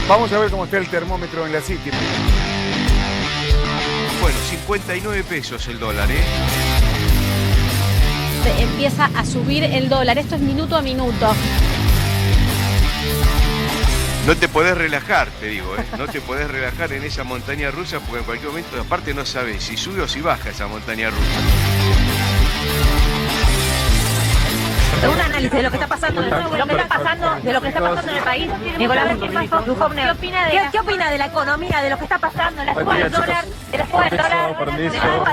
Vamos a ver cómo está el termómetro en la City. Bueno, 59 pesos el dólar, Empieza a subir el dólar. Esto es minuto a minuto. No te podés relajar, te digo, no te podés relajar en esa montaña rusa porque en cualquier momento, aparte, no sabes si sube o si baja esa montaña rusa. Un análisis de lo que está pasando, de lo que está pasando en el país. Nicolás, ¿qué opina de la economía, de lo que está pasando, de la suba del dólar, de la suba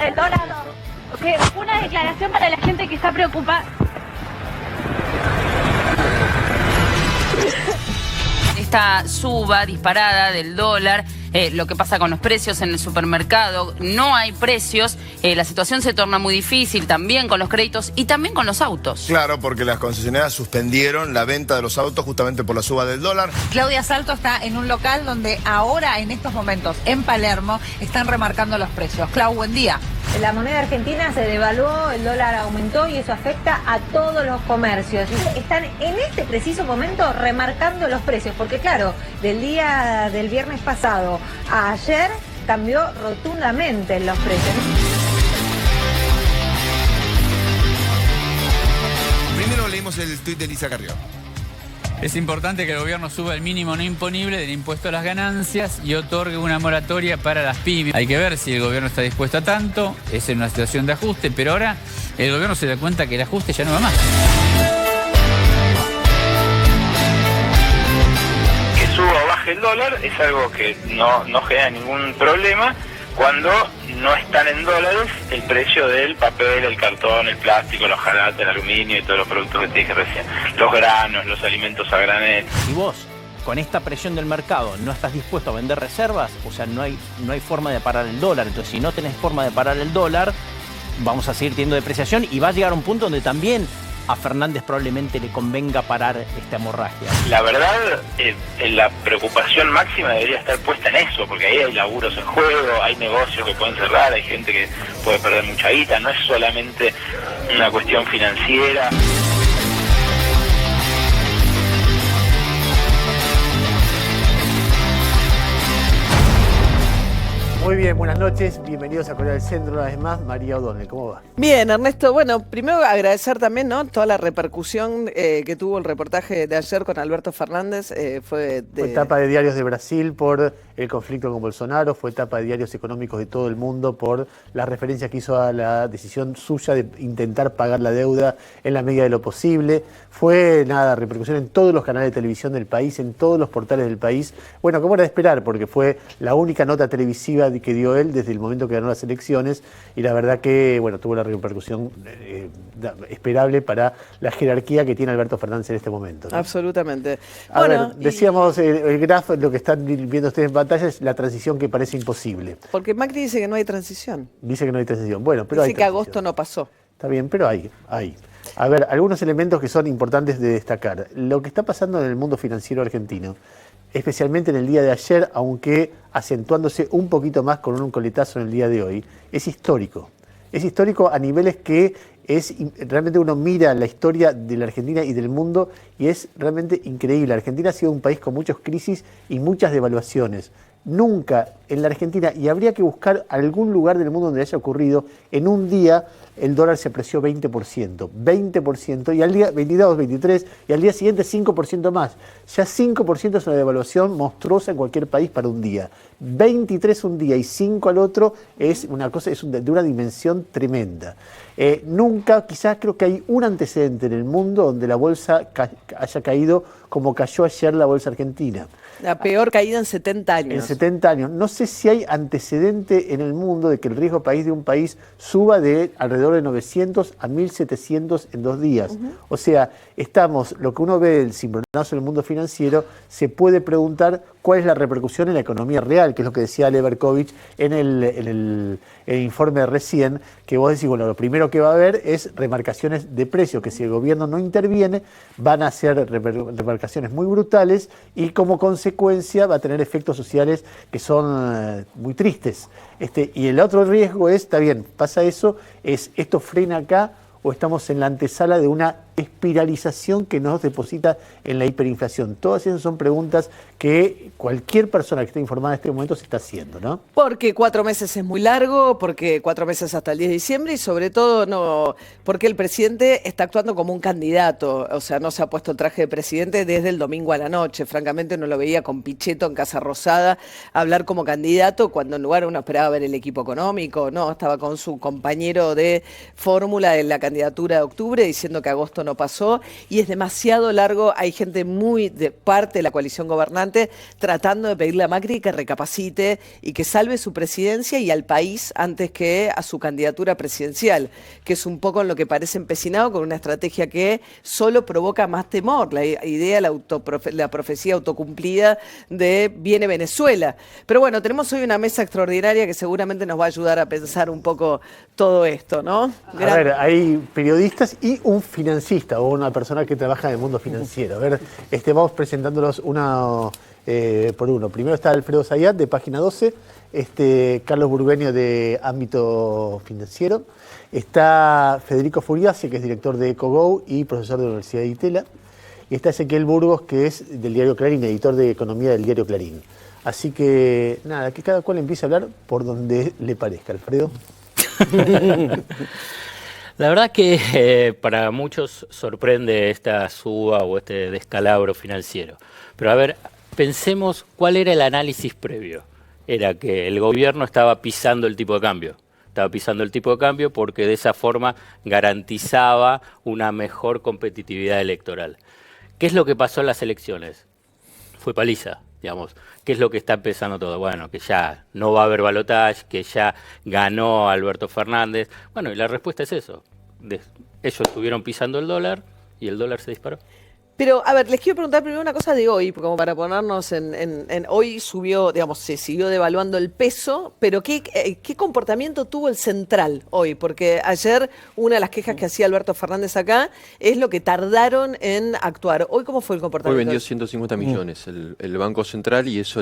del dólar? Okay, una declaración para la gente que está preocupada. Esta suba disparada del dólar, lo que pasa con los precios en el supermercado, no hay precios, la situación se torna muy difícil también con los créditos y también con los autos. Claro, porque las concesionarias suspendieron la venta de los autos justamente por la suba del dólar. Claudia Salto está en un local donde ahora, en estos momentos, en Palermo, están remarcando los precios. Clau, buen día. La moneda argentina se devaluó, el dólar aumentó y eso afecta a todos los comercios. Están en este preciso momento remarcando los precios, porque claro, del día del viernes pasado a ayer cambió rotundamente los precios. Primero leímos el tuit de Elisa Carrió. Es importante que el gobierno suba el mínimo no imponible del impuesto a las ganancias y otorgue una moratoria para las pymes. Hay que ver si el gobierno está dispuesto a tanto, es en una situación de ajuste, pero ahora el gobierno se da cuenta que el ajuste ya no va más. Que suba o baje el dólar es algo que no genera ningún problema cuando no están en dólares el precio del papel, el cartón, el plástico, los jalates, el aluminio y todos los productos que te dije recién. Los granos, los alimentos a granel. Si vos, con esta presión del mercado, no estás dispuesto a vender reservas, o sea, no hay forma de parar el dólar. Entonces, si no tenés forma de parar el dólar, vamos a seguir teniendo depreciación y va a llegar a un punto donde también a Fernández probablemente le convenga parar esta hemorragia. La verdad, la preocupación máxima debería estar puesta en eso, porque ahí hay laburos en juego, hay negocios que pueden cerrar, hay gente que puede perder mucha guita, no es solamente una cuestión financiera. Muy bien, buenas noches, bienvenidos a Corea del Centro una vez más. María O'Donnell, ¿cómo va? Bien, Ernesto, bueno, primero agradecer también, ¿no?, toda la repercusión que tuvo el reportaje de ayer con Alberto Fernández. Fue tapa de diarios de Brasil por el conflicto con Bolsonaro, fue tapa de diarios económicos de todo el mundo por la referencia que hizo a la decisión suya de intentar pagar la deuda en la medida de lo posible. Fue, repercusión en todos los canales de televisión del país, en todos los portales del país. Bueno, como era de esperar, porque fue la única nota televisiva que dio él desde el momento que ganó las elecciones y la verdad que, bueno, tuvo la repercusión esperable para la jerarquía que tiene Alberto Fernández en este momento, ¿no? Absolutamente. A ver, decíamos, el grafo, lo que están viendo ustedes en pantalla es la transición que parece imposible. Porque Macri dice que no hay transición. Dice que no hay transición. Bueno, pero dice que agosto no pasó. Está bien, pero hay. A ver, algunos elementos que son importantes de destacar. Lo que está pasando en el mundo financiero argentino, especialmente en el día de ayer, aunque acentuándose un poquito más con un coletazo en el día de hoy, es histórico. Es histórico a niveles que realmente uno mira la historia de la Argentina y del mundo y es realmente increíble. Argentina ha sido un país con muchas crisis y muchas devaluaciones. Nunca en la Argentina, y habría que buscar algún lugar del mundo donde haya ocurrido, en un día el dólar se apreció 20%, y al día 22, 23, y al día siguiente 5% más. Ya 5% es una devaluación monstruosa en cualquier país para un día. 23 un día y 5 al otro es una cosa, de una dimensión tremenda. Nunca, quizás creo que hay un antecedente en el mundo donde la bolsa haya caído como cayó ayer la bolsa argentina. La peor caída en 70 años. En 70 años. No sé si hay antecedente en el mundo de que el riesgo país de un país suba de alrededor de 900 a 1700 en 2 días. O sea, lo que uno ve del cimbronazo en el mundo financiero, se puede preguntar cuál es la repercusión en la economía real, que es lo que decía Ale Berkovich en el informe recién, que vos decís, bueno, lo primero que va a haber es remarcaciones de precios, que si el gobierno no interviene, van a ser remarcaciones muy brutales y como consecuencia va a tener efectos sociales que son muy tristes. Y el otro riesgo es, está bien, pasa eso, ¿esto frena acá o estamos en la antesala de una espiralización que nos deposita en la hiperinflación? Todas esas son preguntas que cualquier persona que esté informada en este momento se está haciendo, ¿no? Porque 4 meses es muy largo, porque 4 meses hasta el 10 de diciembre y sobre todo no, porque el presidente está actuando como un candidato, o sea, no se ha puesto el traje de presidente desde el domingo a la noche. Francamente no lo veía con Pichetto en Casa Rosada hablar como candidato cuando en lugar uno esperaba ver el equipo económico, no, estaba con su compañero de fórmula en la candidatura de octubre diciendo que agosto no pasó y es demasiado largo. Hay gente muy de parte de la coalición gobernante tratando de pedirle a Macri que recapacite y que salve su presidencia y al país antes que a su candidatura presidencial, que es un poco en lo que parece empecinado con una estrategia que solo provoca más temor, la idea, la profecía autocumplida de viene Venezuela. Pero bueno, tenemos hoy una mesa extraordinaria que seguramente nos va a ayudar a pensar un poco todo esto, ¿no? A ver, hay periodistas y un financista o una persona que trabaja en el mundo financiero. A ver, vamos presentándolos uno por uno. Primero está Alfredo Zayat, de Página 12, Carlos Burgueño, de Ámbito Financiero, está Federico Furiasi, que es director de EcoGo y profesor de la Universidad de Itela, y está Ezequiel Burgos, que es del diario Clarín, editor de Economía del diario Clarín. Así que, nada, que cada cual empiece a hablar por donde le parezca. Alfredo. La verdad que para muchos sorprende esta suba o este descalabro financiero. Pero a ver, pensemos cuál era el análisis previo. Era que el gobierno estaba pisando el tipo de cambio. Estaba pisando el tipo de cambio porque de esa forma garantizaba una mejor competitividad electoral. ¿Qué es lo que pasó en las elecciones? Fue paliza, digamos. ¿Qué es lo que está empezando todo? Bueno, que ya no va a haber balotaje, que ya ganó Alberto Fernández. Bueno, y la respuesta es eso. Ellos estuvieron pisando el dólar y el dólar se disparó. Pero, a ver, les quiero preguntar primero una cosa de hoy, como para ponernos en hoy subió, digamos, se siguió devaluando el peso, pero ¿qué comportamiento tuvo el central hoy? Porque ayer una de las quejas que hacía Alberto Fernández acá es lo que tardaron en actuar. ¿Hoy cómo fue el comportamiento? Hoy vendió 150 millones el Banco Central y eso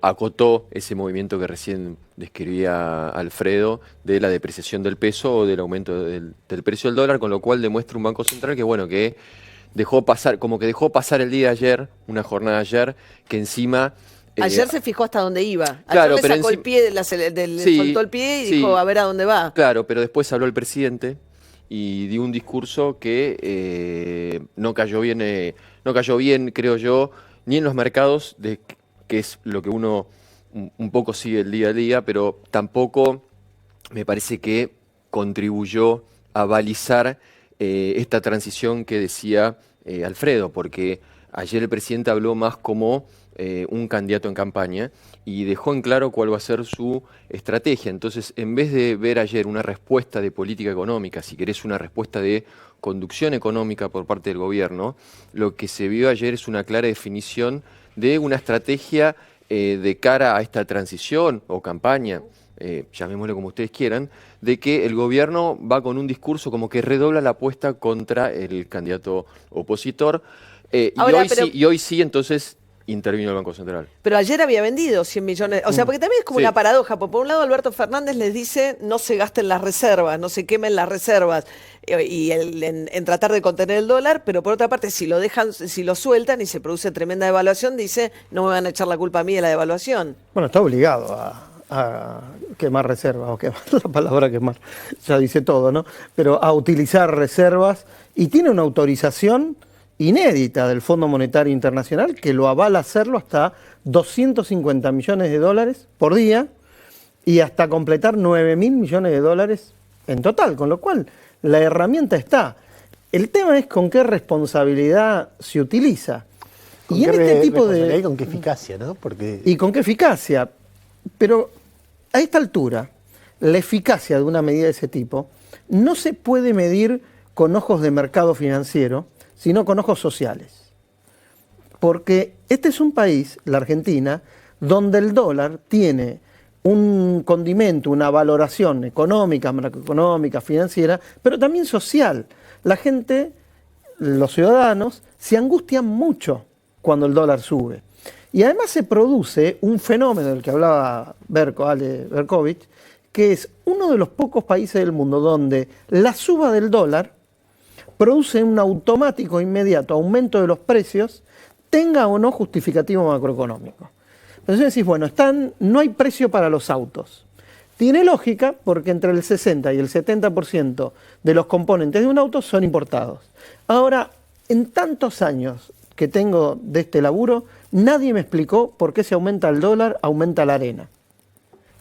acotó ese movimiento que recién describía Alfredo de la depreciación del peso o del aumento del precio del dólar, con lo cual demuestra un Banco Central que dejó pasar el día de ayer, una jornada de ayer, que encima... Ayer se fijó hasta dónde iba. Ayer claro, le sacó el pie, soltó el pie y dijo a ver a dónde va. Claro, pero después habló el presidente y dio un discurso que no cayó bien, creo yo, ni en los mercados, que es lo que uno un poco sigue el día a día, pero tampoco me parece que contribuyó a balizar esta transición que decía Alfredo, porque ayer el presidente habló más como un candidato en campaña y dejó en claro cuál va a ser su estrategia. Entonces, en vez de ver ayer una respuesta de política económica, si querés una respuesta de conducción económica por parte del gobierno, lo que se vio ayer es una clara definición de una estrategia de cara a esta transición o campaña, llamémosle como ustedes quieran, de que el gobierno va con un discurso como que redobla la apuesta contra el candidato opositor. Y hoy sí, entonces intervino el Banco Central. Pero ayer había vendido 100 millones. O sea, porque también es como una paradoja. Por un lado, Alberto Fernández les dice no se gasten las reservas, no se quemen las reservas y en tratar de contener el dólar, pero por otra parte, si lo sueltan y se produce tremenda devaluación, dice no me van a echar la culpa a mí de la devaluación. Bueno, está obligado a quemar reservas, o quemar, la palabra quemar ya dice todo, ¿no? Pero a utilizar reservas y tiene una autorización inédita del Fondo Monetario Internacional que lo avala hacerlo hasta 250 millones de dólares por día y hasta completar 9.000 millones de dólares en total, con lo cual la herramienta está. El tema es con qué responsabilidad se utiliza. Y en este tipo de... con qué eficacia, ¿no? Y con qué eficacia. Pero a esta altura, la eficacia de una medida de ese tipo no se puede medir con ojos de mercado financiero, sino con ojos sociales. Porque este es un país, la Argentina, donde el dólar tiene un condimento, una valoración económica, macroeconómica, financiera, pero también social. La gente, los ciudadanos, se angustian mucho cuando el dólar sube. Y además se produce un fenómeno del que hablaba Ale Berkovich, que es uno de los pocos países del mundo donde la suba del dólar produce un automático inmediato aumento de los precios, tenga o no justificativo macroeconómico. Entonces decís, bueno, no hay precio para los autos. Tiene lógica porque entre el 60 y el 70% de los componentes de un auto son importados. Ahora, en tantos años que tengo de este laburo, nadie me explicó por qué si aumenta el dólar, aumenta la arena.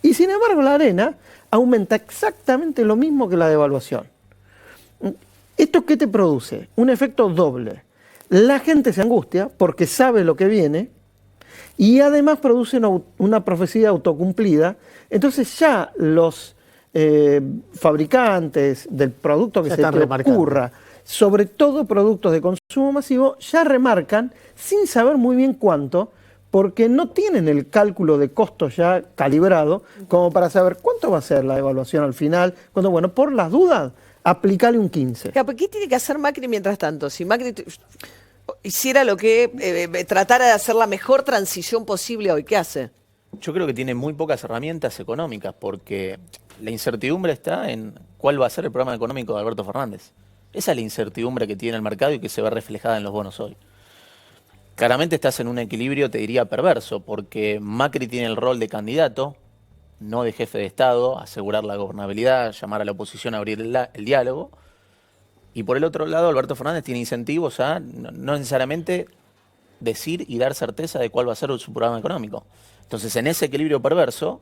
Y sin embargo, la arena aumenta exactamente lo mismo que la devaluación. ¿Esto qué te produce? Un efecto doble. La gente se angustia porque sabe lo que viene y además produce una profecía autocumplida. Entonces ya los fabricantes del producto que se te ocurra, sobre todo productos de consumo masivo, ya remarcan sin saber muy bien cuánto, porque no tienen el cálculo de costos ya calibrado como para saber cuánto va a ser la evaluación al final. Bueno, por las dudas, aplicarle un 15. ¿Qué tiene que hacer Macri mientras tanto? Si Macri hiciera lo que tratara de hacer la mejor transición posible hoy, ¿qué hace? Yo creo que tiene muy pocas herramientas económicas porque la incertidumbre está en cuál va a ser el programa económico de Alberto Fernández. Esa es la incertidumbre que tiene el mercado y que se ve reflejada en los bonos hoy. Claramente estás en un equilibrio, te diría, perverso, porque Macri tiene el rol de candidato, no de jefe de Estado, asegurar la gobernabilidad, llamar a la oposición a abrir el diálogo. Y por el otro lado, Alberto Fernández tiene incentivos a no necesariamente decir y dar certeza de cuál va a ser su programa económico. Entonces, en ese equilibrio perverso,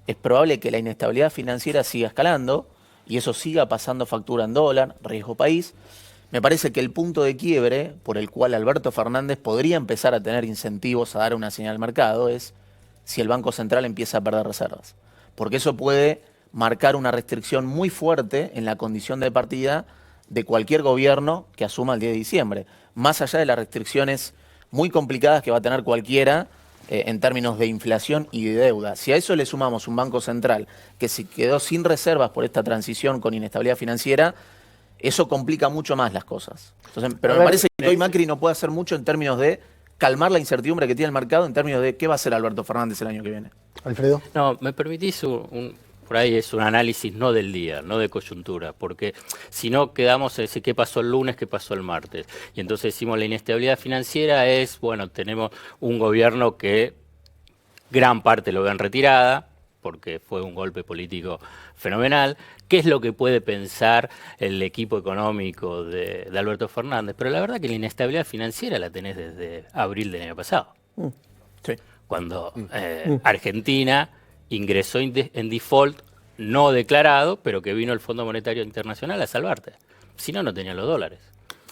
es probable que la inestabilidad financiera siga escalando y eso siga pasando factura en dólar, riesgo país. Me parece que el punto de quiebre por el cual Alberto Fernández podría empezar a tener incentivos a dar una señal al mercado es si el Banco Central empieza a perder reservas. Porque eso puede marcar una restricción muy fuerte en la condición de partida de cualquier gobierno que asuma el 10 de diciembre. Más allá de las restricciones muy complicadas que va a tener cualquiera en términos de inflación y de deuda. Si a eso le sumamos un Banco Central que se quedó sin reservas por esta transición con inestabilidad financiera, eso complica mucho más las cosas. Entonces, pero me parece que hoy Macri no puede hacer mucho en términos de calmar la incertidumbre que tiene el mercado en términos de qué va a hacer Alberto Fernández el año que viene. Alfredo. No, me permitís por ahí es un análisis no del día, no de coyuntura, porque si no quedamos a decir qué pasó el lunes, qué pasó el martes. Y entonces decimos la inestabilidad financiera es, bueno, tenemos un gobierno que gran parte lo ven retirada, porque fue un golpe político fenomenal. ¿Qué es lo que puede pensar el equipo económico de Alberto Fernández? Pero la verdad que la inestabilidad financiera la tenés desde abril del año pasado. Sí. Cuando Argentina ingresó en default no declarado, pero que vino el Fondo Monetario Internacional a salvarte. Si no, no tenían los dólares.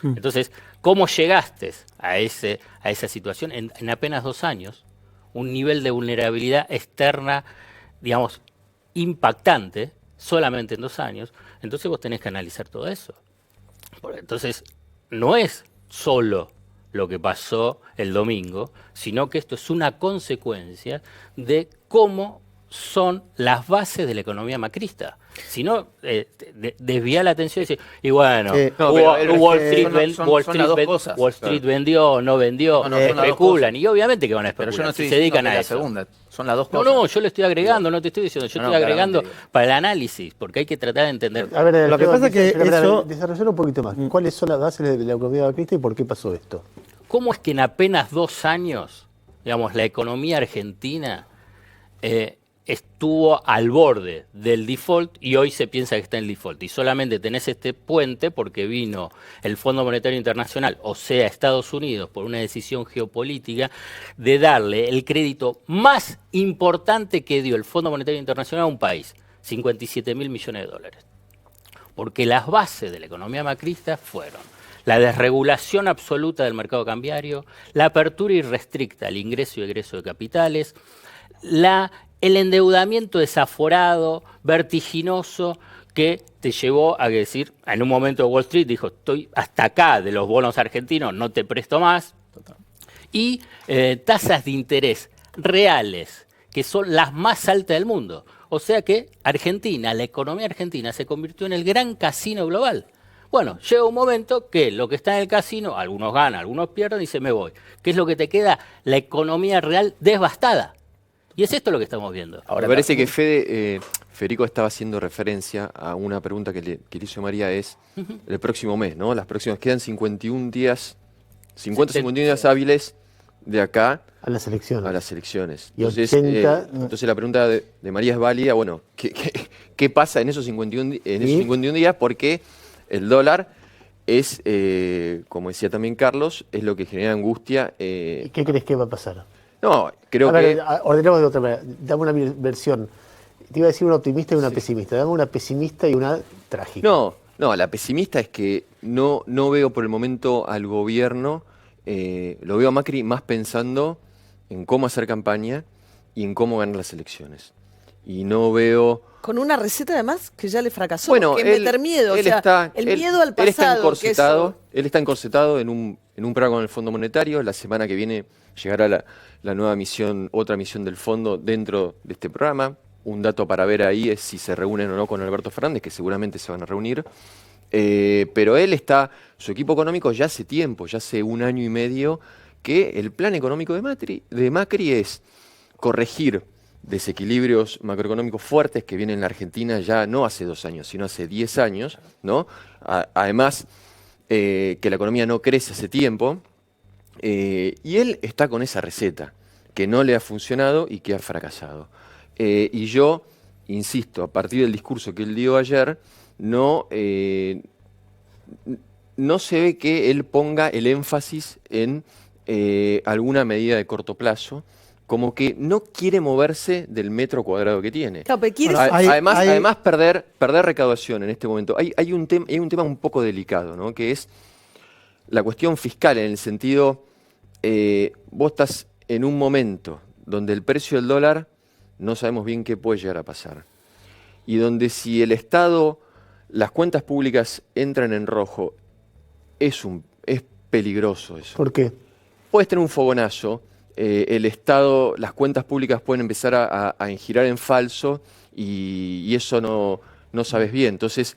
Entonces, ¿cómo llegaste a esa situación en apenas 2 años? Un nivel de vulnerabilidad externa, digamos, impactante, solamente en 2 años. Entonces vos tenés que analizar todo eso. Entonces, no es solo lo que pasó el domingo, sino que esto es una consecuencia de cómo son las bases de la economía macrista. Si no, desvía la atención y decir, y bueno, Wall Street vendió o no vendió, especulan, y obviamente que van a especular, pero yo no estoy se dedican a la eso. Segunda. Son las dos cosas. No, yo le estoy agregando, no te estoy diciendo, yo estoy agregando para el análisis, porque hay que tratar de entender. A ver, lo que pasa es que eso... Desarrollar un poquito más. ¿Cuáles son las bases de la economía macrista y por qué pasó esto? ¿Cómo es que en apenas 2 años, digamos, la economía argentina estuvo al borde del default y hoy se piensa que está en el default? Y solamente tenés este puente porque vino el Fondo Monetario Internacional, o sea, Estados Unidos, por una decisión geopolítica de darle el crédito más importante que dio el Fondo Monetario Internacional a un país, 57.000 millones de dólares. Porque las bases de la economía macrista fueron la desregulación absoluta del mercado cambiario, la apertura irrestricta al ingreso y egreso de capitales, el endeudamiento desaforado, vertiginoso, que te llevó a decir, en un momento Wall Street dijo, estoy hasta acá de los bonos argentinos, no te presto más. Y tasas de interés reales, que son las más altas del mundo. O sea que Argentina, la economía argentina, se convirtió en el gran casino global. Bueno, llega un momento que lo que está en el casino, algunos ganan, algunos pierden y se me voy. ¿Qué es lo que te queda? La economía real devastada. Y es esto lo que estamos viendo. Me parece que Federico estaba haciendo referencia a una pregunta que le hizo María, es el próximo mes, ¿no? Las próximas, quedan 51 días, 51 días hábiles de acá a las elecciones. Y Entonces, 80... entonces la pregunta de María es válida, bueno, ¿qué pasa en esos 51 días? Porque el dólar es, como decía también Carlos, es lo que genera angustia. ¿Y qué crees que va a pasar? No, creo que... Ordenemos de otra manera. Dame una versión. Te iba a decir una optimista y una pesimista. Dame una pesimista y una trágica. No, la pesimista es que no veo por el momento al gobierno, lo veo a Macri más pensando en cómo hacer campaña y en cómo ganar las elecciones. Y no veo... Con una receta además que ya le fracasó, Bueno, que meter miedo, el miedo al pasado. Él está encorsetado en un programa con el Fondo Monetario. La semana que viene llegará la nueva misión, otra misión del fondo dentro de este programa. Un dato para ver ahí es si se reúnen o no con Alberto Fernández, que seguramente se van a reunir. Pero su equipo económico ya hace tiempo, ya hace 1 año y medio, que el plan económico de Macri es corregir desequilibrios macroeconómicos fuertes que vienen en la Argentina ya no hace 2 años, sino hace 10 años, ¿no? Además, que la economía no crece hace tiempo, y él está con esa receta, que no le ha funcionado y que ha fracasado. Y yo, insisto, a partir del discurso que él dio ayer, no se ve que él ponga el énfasis en alguna medida de corto plazo, como que no quiere moverse del metro cuadrado que tiene. Claro, pero además perder recaudación en este momento. Hay un tema un poco delicado, ¿no? Que es la cuestión fiscal, en el sentido, vos estás en un momento donde el precio del dólar no sabemos bien qué puede llegar a pasar. Y donde si el Estado, las cuentas públicas entran en rojo, es peligroso eso. ¿Por qué? Puedes tener un fogonazo, el Estado, las cuentas públicas pueden empezar a girar en falso y eso no sabes bien. Entonces,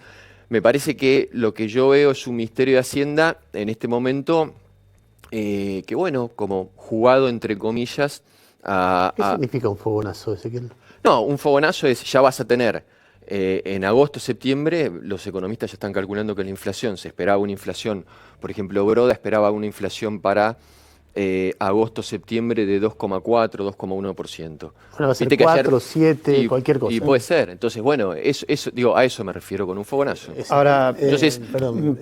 me parece que lo que yo veo es un Ministerio de Hacienda en este momento que, bueno, como jugado entre comillas. ¿Qué significa un fogonazo, Ezequiel? No, un fogonazo es, ya vas a tener en agosto, septiembre, los economistas ya están calculando que la inflación, se esperaba una inflación, por ejemplo, Broda esperaba una inflación para agosto, septiembre de 2,4, 2,1%. Bueno, va a ser 4, 7, cualquier cosa. Y puede ser. Entonces, bueno, digo, a eso me refiero con un fogonazo. Ahora,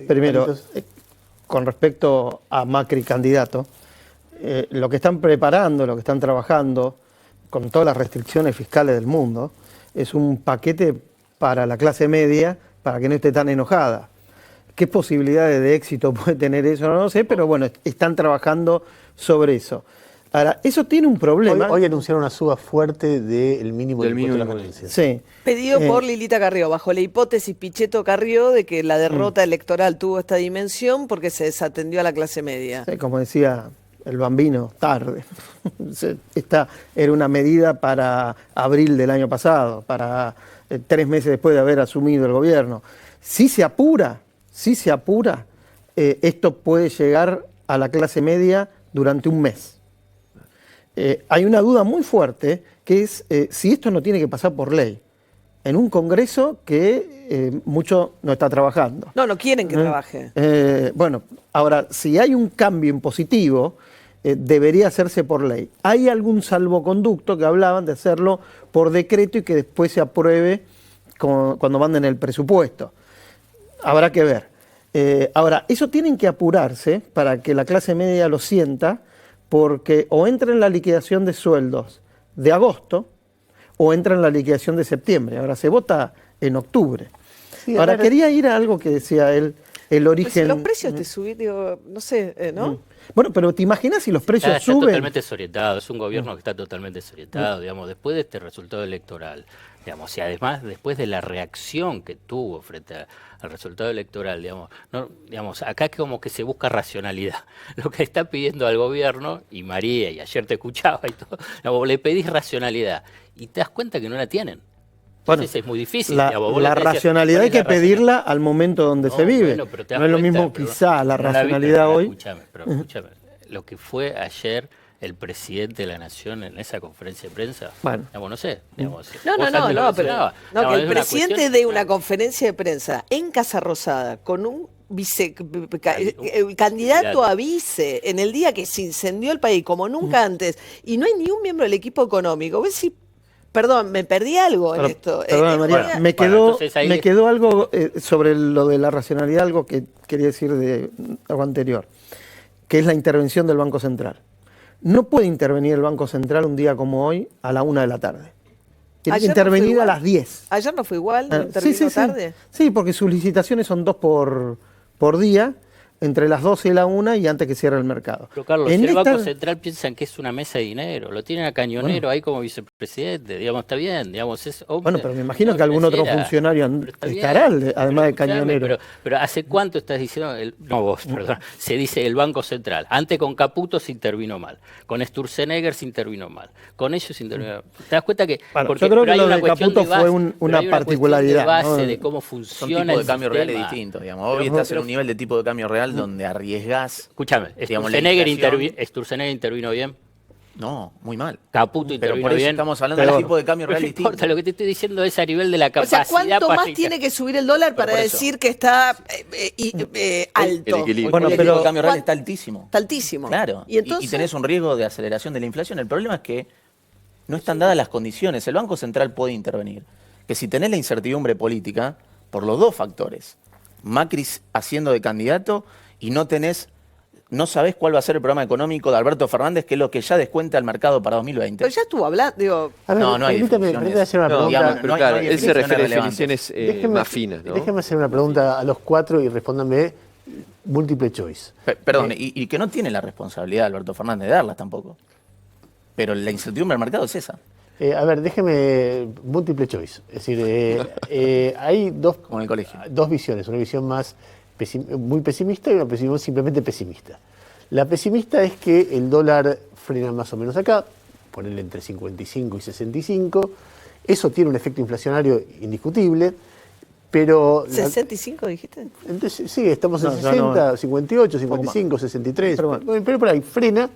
primero, con respecto a Macri candidato, lo que están preparando, lo que están trabajando, con todas las restricciones fiscales del mundo, es un paquete para la clase media, para que no esté tan enojada. ¿Qué posibilidades de éxito puede tener eso? No lo sé, pero bueno, están trabajando sobre eso. Ahora, eso tiene un problema. Hoy anunciaron una suba fuerte del mínimo de impuesto a la ganancia. Sí. Pedido por Lilita Carrió, bajo la hipótesis Pichetto Carrió de que la derrota electoral tuvo esta dimensión porque se desatendió a la clase media. Sí, como decía el Bambino, tarde. Esta era una medida para abril del año pasado, para 3 meses después de haber asumido el gobierno. Si se apura, esto puede llegar a la clase media durante un mes. Hay una duda muy fuerte, que es si esto no tiene que pasar por ley, en un Congreso que mucho no está trabajando. No quieren que trabaje. Bueno, ahora, si hay un cambio impositivo, debería hacerse por ley. Hay algún salvoconducto que hablaban de hacerlo por decreto y que después se apruebe cuando manden el presupuesto. Habrá que ver. Ahora, eso tienen que apurarse para que la clase media lo sienta, porque o entra en la liquidación de sueldos de agosto o entra en la liquidación de septiembre. Ahora se vota en octubre. Sí, ahora, quería ir a algo que decía él, el origen... Pues si los precios te suben, digo, no sé, ¿no? Bueno, pero ¿te imaginas si los precios está suben? Totalmente desorientado, es un gobierno que está totalmente desorientado, digamos, después de este resultado electoral, digamos, y además después de la reacción que tuvo frente al resultado electoral, digamos, acá como que se busca racionalidad. Lo que está pidiendo al gobierno, y María, y ayer te escuchaba y todo, digamos, le pedís racionalidad, y te das cuenta que no la tienen. Entonces bueno, es muy difícil. La racionalidad hay que pedirla al momento donde se vive. Bueno, no es lo mismo quizá la racionalidad hoy. Escúchame, lo que fue ayer el presidente de la Nación en esa conferencia de prensa? Bueno. Digamos, no sé. Digamos, No, vos antes lo pero mencionabas. no, Digamos, que es el una presidente cuestión- dé una conferencia de prensa en Casa Rosada con un candidato a vice en el día que se incendió el país como nunca antes y no hay ni un miembro del equipo económico. ¿Ves si, perdón, me perdí algo en esto? Perdón, María, Bueno, me quedó, entonces ahí- me quedó algo sobre lo de la racionalidad, algo que quería decir de algo anterior, que es la intervención del Banco Central. No puede intervenir el Banco Central un día como hoy a la 1 de la tarde. Tiene que Ayer no fue intervenir a igual. las 10. Ayer no fue igual, no Sí, intervino sí, sí. tarde. Sí, porque sus licitaciones son 2 por día, entre las 12 y la 1 y antes que cierre el mercado. Pero Carlos, En si el Banco esta- Central piensan que es una mesa de dinero, lo tienen a Cañonero ahí como vicepresidente, digamos, está bien, digamos, es hombre, Bueno, pero me imagino no que algún otro financiera. funcionario Está bien, estará, además de escuchame, Cañonero. Pero ¿hace cuánto estás diciendo? No vos, perdón. Se dice el Banco Central. Antes con Caputo se intervino mal. Con Sturzenegger se intervino mal. Con ellos se intervino mal. ¿Te das cuenta que...? Bueno, porque- yo creo pero que hay lo una de cuestión Caputo base- fue pero una hay cuestión particularidad, de base ¿no? de cómo Son funciona tipos de el cambio reales sistema. distintos, digamos. Hoy estás en un nivel de tipo de cambio real donde arriesgás. Escúchame, digamos, la Sturzenegger inflación. Sturzenegger intervino bien. No, muy mal. Caputo Pero intervino por eso bien. estamos hablando de tipo de cambio Pero real no distinto. importa, lo que te estoy diciendo es a nivel de la O capacidad. sea, ¿cuánto más para- tiene que subir el dólar para por eso. decir que está alto? Bueno, pero el tipo de cambio real está altísimo. Está altísimo. Claro. Y entonces, y tenés un riesgo de aceleración de la inflación. El problema es que no están dadas las condiciones. El Banco Central puede intervenir. Que si tenés la incertidumbre política, por los dos factores, Macri haciendo de candidato y no sabés cuál va a ser el programa económico de Alberto Fernández, que es lo que ya descuenta el mercado para 2020. pero ya estuvo hablando, digo, A ver, No hay permítame definiciones. hacer una No, pregunta. digamos, pero no hay- claro, no hay él se refiere a definiciones definiciones Déjeme- más finas, ¿no? Déjeme hacer una pregunta a los cuatro y respóndanme múltiple choice. Perdón, y que no tiene la responsabilidad Alberto Fernández de darlas tampoco. Pero la incertidumbre del mercado es esa. A ver, déjeme múltiple choice. Es decir, hay Como en el colegio. dos visiones. Una visión más muy pesimista y una visión simplemente pesimista. La pesimista es que el dólar frena más o menos acá, ponerle entre 55 y 65. Eso tiene un efecto inflacionario indiscutible, pero... 65 dijiste. Entonces, sí, estamos en No, ya 60, no. 58, 55, 63, Pero bueno. pero por ahí frena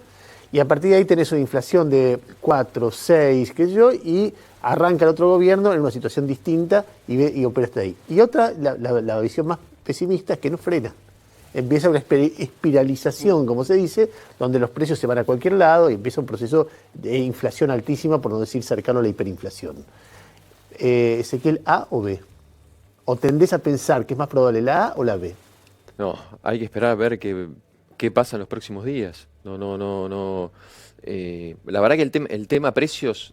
y a partir de ahí tenés una inflación de 4, 6, qué sé yo, y arranca el otro gobierno en una situación distinta y opera hasta ahí. Y otra, la visión más pesimista es que no frena. Empieza una espiralización, como se dice, donde los precios se van a cualquier lado y empieza un proceso de inflación altísima, por no decir cercano a la hiperinflación. Ezequiel, ¿A o B? ¿O tendés a pensar que es más probable la A o la B? No, hay que esperar a ver qué pasa en los próximos días. No. La verdad que el tema precios,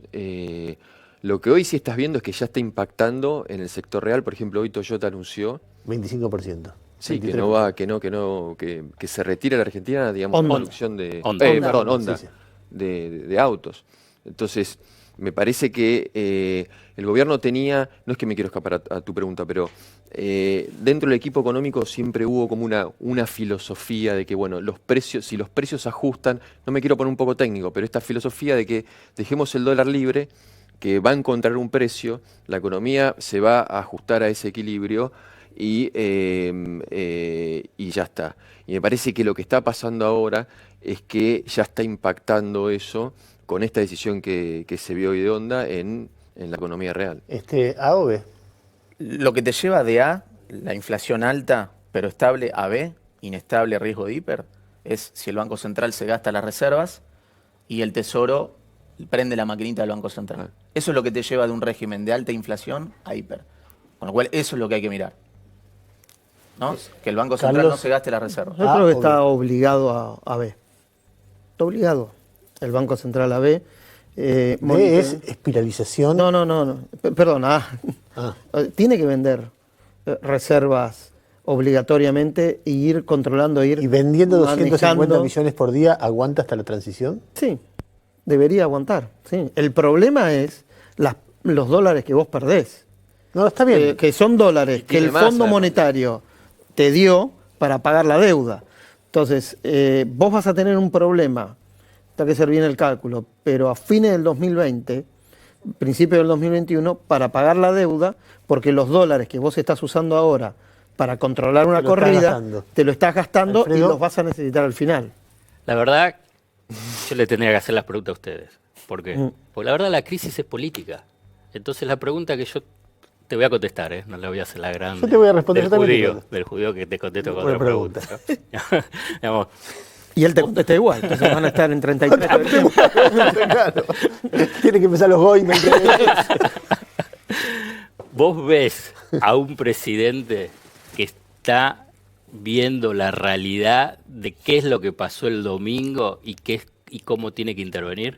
lo que hoy sí estás viendo es que ya está impactando en el sector real. Por ejemplo, hoy Toyota anunció 25%. sí, 23%. que se retira la Argentina, digamos, Honda. producción de Honda. Honda, Sí, sí. de autos. Entonces, me parece que el gobierno tenía, no es que me quiero escapar a tu pregunta, pero dentro del equipo económico siempre hubo como una filosofía de que, bueno, si los precios ajustan, no me quiero poner un poco técnico, pero esta filosofía de que dejemos el dólar libre, que va a encontrar un precio, la economía se va a ajustar a ese equilibrio y ya está. Y me parece que lo que está pasando ahora es que ya está impactando eso con esta decisión que se vio hoy de Honda en la economía real. ¿A o B? Lo que te lleva de A, la inflación alta pero estable, a B, inestable, riesgo de hiper, es si el Banco Central se gasta las reservas y el Tesoro prende la maquinita del Banco Central. Eso es lo que te lleva de un régimen de alta inflación a hiper. Con lo cual, eso es lo que hay que mirar. ¿No? Que el Banco Central Carlos, no se gaste las reservas. Yo creo que está obligado a B. Está obligado el Banco Central a B. B es espiralización. No. Perdón, A. Tiene que vender reservas obligatoriamente y ir controlando, ¿Y vendiendo 250 manejando. millones por día aguanta hasta la transición? Sí, debería aguantar. Sí. El problema es los dólares que vos perdés. No, está bien. Que son dólares que tiene el más, Fondo además. Monetario te dio para pagar la deuda. Entonces, vos vas a tener un problema, hay que hacer bien el cálculo, pero a fines del 2020, principio del 2021, para pagar la deuda, porque los dólares que vos estás usando ahora para controlar una Te lo estás corrida, gastando. te lo estás gastando y Alfredo. los vas a necesitar al final. La verdad Yo le tendría que hacer las preguntas a ustedes. ¿Por qué? Porque la verdad la crisis es política. Entonces la pregunta que yo te voy a contestar, no le voy a hacer la gran... Yo te voy a responder del judío que te contesto con otra pregunta. Digamos, Y él te contesta igual, entonces van a estar en 33 todo el tiempo. Claro. Tienen que empezar los goy. ¿Vos ves a un presidente que está viendo la realidad de qué es lo que pasó el domingo y cómo tiene que intervenir?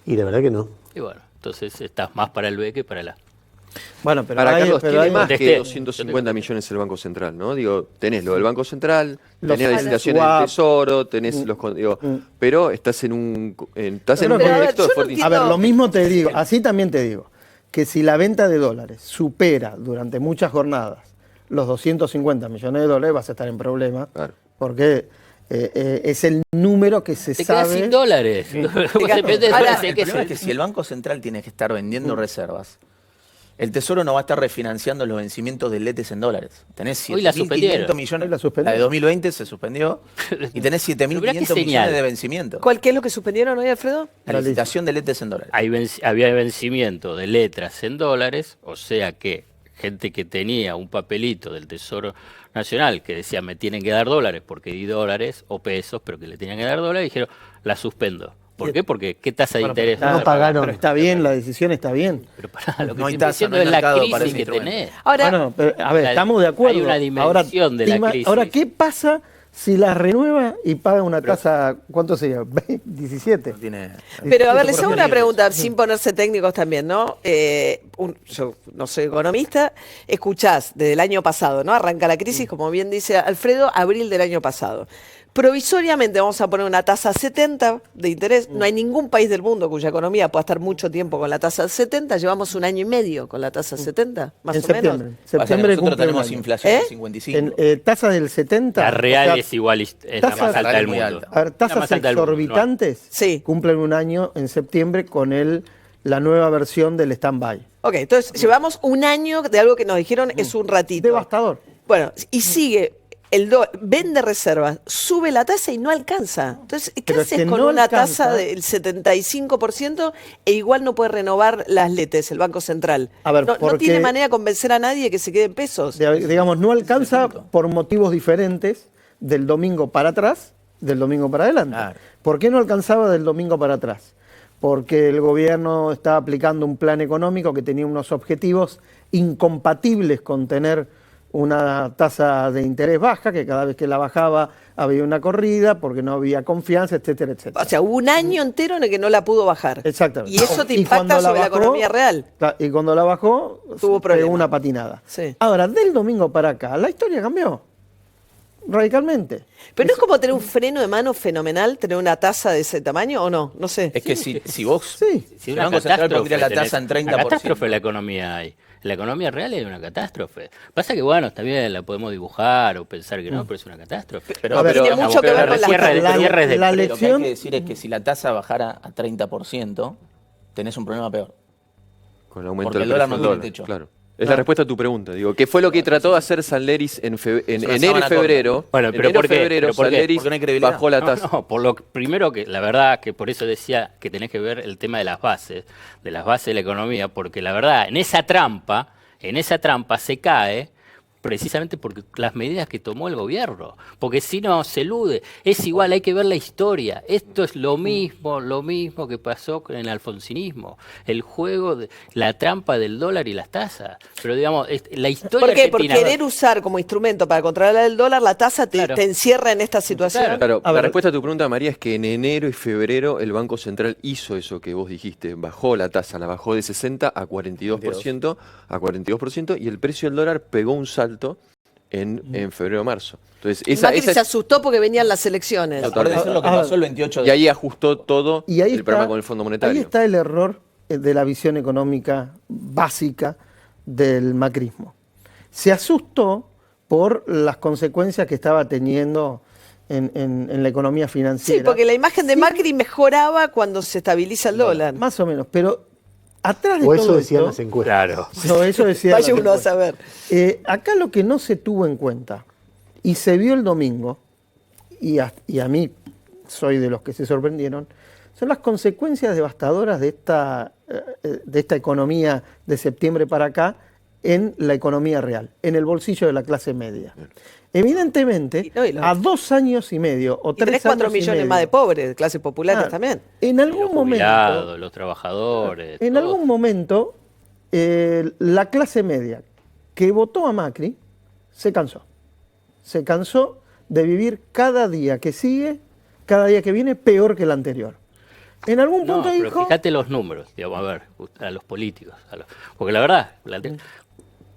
Y la verdad que no. Y bueno, entonces estás más para el B que para el A. Bueno, pero para Carlos, pero tiene más Contesté. que 250 millones el Banco Central, ¿no? Digo, tenés lo del Banco Central, Los tenés la licitación del Tesoro, tenés los... Digo, pero estás en un contexto de fuerte... A ver, lo mismo te digo, así también te digo, que si la venta de dólares supera durante muchas jornadas los 250 millones de dólares, vas a estar en problemas, porque es el número que se Te sabe... quedas sin dólares. Ahora, el problema es que si el Banco Central tiene que estar vendiendo reservas, el Tesoro no va a estar refinanciando los vencimientos de letes en dólares. Tenés Hoy la 7.500 millones. La de 2020 se suspendió y tenés 7.500 millones de vencimientos. ¿Qué es lo que suspendieron hoy, Alfredo? La licitación de letes en dólares. Había vencimiento de letras en dólares, o sea que gente que tenía un papelito del Tesoro Nacional que decía me tienen que dar dólares porque di dólares o pesos, pero que le tenían que dar dólares, dijeron la suspendo. ¿Por qué? Porque ¿qué tasa de interés? No pagaron. Pero está bien, la decisión está bien. Pero para lo que No hay estoy tasa, diciendo no hay es la mercado para crisis ese que instrumento. tenés. Ahora, Bueno, pero, a ver, estamos de acuerdo. Hay una dimensión de la crisis. Ahora, ¿qué pasa si la renueva y paga una tasa, ¿cuánto sería? 17. Pero a ver, les hago una pregunta, sin ponerse técnicos también, ¿no? Yo no soy economista, escuchás desde el año pasado, ¿no? Arranca la crisis, como bien dice Alfredo, abril del año pasado. Provisoriamente vamos a poner una tasa 70 de interés. No hay ningún país del mundo cuya economía pueda estar mucho tiempo con la tasa 70. Llevamos 1 año y medio con la tasa 70, más en o menos. septiembre Nosotros cumple tenemos un año. inflación de 55. Tasa del 70. La real o sea, es igual, es la más alta del muy mundo. alta. A ver, La tasas más alta del mundo, exorbitantes cumplen un año en septiembre con la nueva versión del stand-by. Ok, entonces llevamos 1 año de algo que nos dijeron es un ratito. Devastador. Bueno, y sigue. Vende reservas, sube la tasa y no alcanza. Entonces, ¿qué Pero es haces que con no una alcanza. tasa del 75% e igual no puede renovar las letes, el Banco Central? A ver, no porque- tiene manera de convencer a nadie que se quede en pesos. Digamos, no alcanza por motivos diferentes del domingo para atrás, del domingo para adelante. ¿Por qué no alcanzaba del domingo para atrás? Porque el gobierno estaba aplicando un plan económico que tenía unos objetivos incompatibles con tener una tasa de interés baja, que cada vez que la bajaba había una corrida, porque no había confianza, etcétera, etcétera. O sea, hubo 1 año entero en el que no la pudo bajar. Exactamente. Y eso te Y impacta cuando sobre la bajó, economía real. Y cuando la bajó, Tuvo pegó problemas. una patinada. Sí. Ahora, del domingo para acá, la historia cambió radicalmente. Pero no es como tener un freno de mano fenomenal, tener una tasa de ese tamaño, ¿o no? No sé. Es que si vos... Si el Banco Central pondría la tasa en 30%. Una catástrofe en la economía hay. La economía real es una catástrofe. Pasa que, bueno, también la podemos dibujar o pensar que no, pero es una catástrofe. Pero tiene mucho que ver con la Lo que hay que decir es que si la tasa bajara a 30%, tenés un problema peor. Con el aumento Porque del el dólar precio no del tiene techo. Claro. Es la respuesta a tu pregunta. Digo, ¿qué fue lo que trató de hacer Salderis en una enero y sábana febrero? Bueno, pero enero, ¿por qué? febrero, ¿Pero por qué? Salderis ¿Porque no hay credibilidad? bajó la tasa. No, por lo primero que la verdad que por eso decía que tenés que ver el tema de las bases de la economía, porque la verdad en esa trampa se cae precisamente porque las medidas que tomó el gobierno, porque si no se elude, es igual, hay que ver la historia, esto es lo mismo que pasó con el alfonsinismo, el juego de la trampa del dólar y las tasas, pero digamos, la historia ¿Por qué? Por argentina- querer usar como instrumento para controlar el dólar, la tasa te encierra en esta situación. Claro, la respuesta a tu pregunta, María, es que en enero y febrero el Banco Central hizo eso que vos dijiste, bajó la tasa, la bajó de 60 a 42%, y el precio del dólar pegó un salto en febrero-marzo. Entonces, Macri se asustó porque venían las elecciones. Totalmente. Eso es lo que pasó el 28 Y ahí ajustó todo Y ahí el programa con el Fondo Monetario. Ahí está el error de la visión económica básica del macrismo. Se asustó por las consecuencias que estaba teniendo en la economía financiera. Sí, porque la imagen de Macri mejoraba cuando se estabiliza el dólar. Más o menos, pero atrás de O todo eso decían esto- las encuestas. Claro. No, eso decía Vaya las uno a encuestas. saber. Acá lo que no se tuvo en cuenta, y se vio el domingo, y a mí soy de los que se sorprendieron, son las consecuencias devastadoras de esta economía de septiembre para acá en la economía real, en el bolsillo de la clase media. Evidentemente, a 2 años y medio o 3 años 4 millones más de pobres, de clases populares también. En algún momento, Los trabajadores. en algún momento, la clase media que votó a Macri se cansó. Se cansó de vivir cada día que sigue, cada día que viene, peor que el anterior. En algún punto pero dijo... fíjate los números, digamos, a ver, a los políticos. Porque la verdad,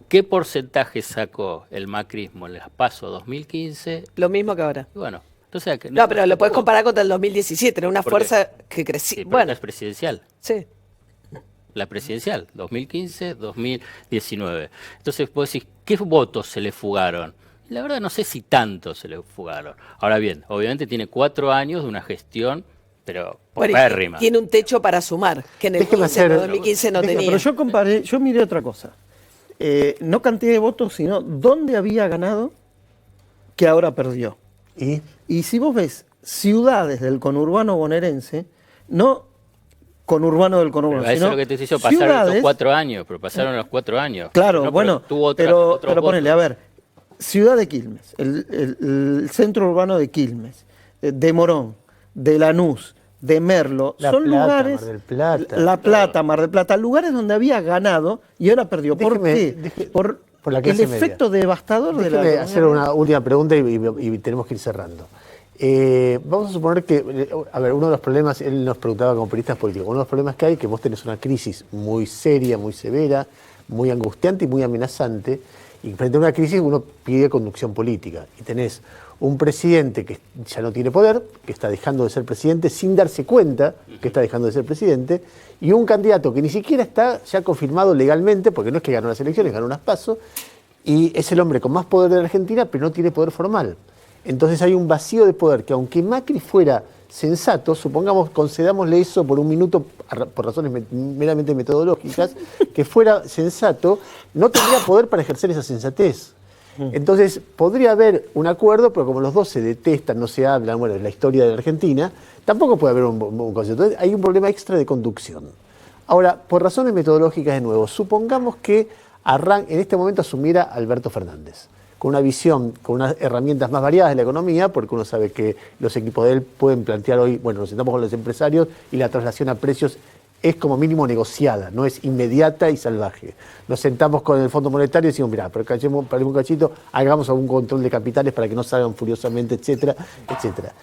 ¿qué porcentaje sacó el macrismo en las PASO 2015? Lo mismo que ahora. Bueno, entonces... No, pero lo puedes comparar contra el 2017, era una fuerza que crecía. Sí, bueno, es presidencial. Sí. La presidencial, 2015, 2019. Entonces, vos decís, ¿qué votos se le fugaron? La verdad no sé si tanto se le fugaron. Ahora bien, obviamente tiene 4 años de una gestión, pero popérrima. Tiene un techo para sumar, que en el 2015 no tenía. Pero yo miré otra cosa. No cantidad de votos, sino dónde había ganado que ahora perdió. Y si vos ves ciudades del conurbano bonaerense, no conurbano del conurbano, Pero eso sino es lo que te hizo pasar los 4 años, pero pasaron los 4 años. Claro, No, bueno, pero ponele, a ver, ciudad de Quilmes, el centro urbano de Quilmes, de Morón, de Lanús, de Merlo, son lugares, Mar del Plata. La Plata, Mar del Plata, lugares donde había ganado y ahora perdió. ¿Por qué? Por la el clase media. efecto devastador de la... Déjeme hacer una última pregunta y tenemos que ir cerrando. Vamos a suponer que, a ver, uno de los problemas, él nos preguntaba como periodistas políticos, uno de los problemas que hay es que vos tenés una crisis muy seria, muy severa, muy angustiante y muy amenazante, y frente a una crisis uno pide conducción política, y tenés un presidente que ya no tiene poder, que está dejando de ser presidente sin darse cuenta que está dejando de ser presidente, y un candidato que ni siquiera está ya confirmado legalmente, porque no es que ganó las elecciones, ganó unas PASO, y es el hombre con más poder de la Argentina, pero no tiene poder formal. Entonces hay un vacío de poder que, aunque Macri fuera sensato, supongamos, concedámosle eso por un minuto, por razones meramente metodológicas, que fuera sensato, no tendría poder para ejercer esa sensatez. Entonces podría haber un acuerdo, pero como los dos se detestan, no se hablan, bueno, en la historia de la Argentina, tampoco puede haber un concepto. Entonces hay un problema extra de conducción. Ahora, por razones metodológicas de nuevo, supongamos que en este momento asumiera Alberto Fernández, con una visión, con unas herramientas más variadas de la economía, porque uno sabe que los equipos de él pueden plantear hoy, bueno, nos sentamos con los empresarios y la traslación a precios es como mínimo negociada, no es inmediata y salvaje. Nos sentamos con el Fondo Monetario y decimos, mirá, pero paremos un cachito, hagamos algún control de capitales para que no salgan furiosamente, etcétera, etcétera.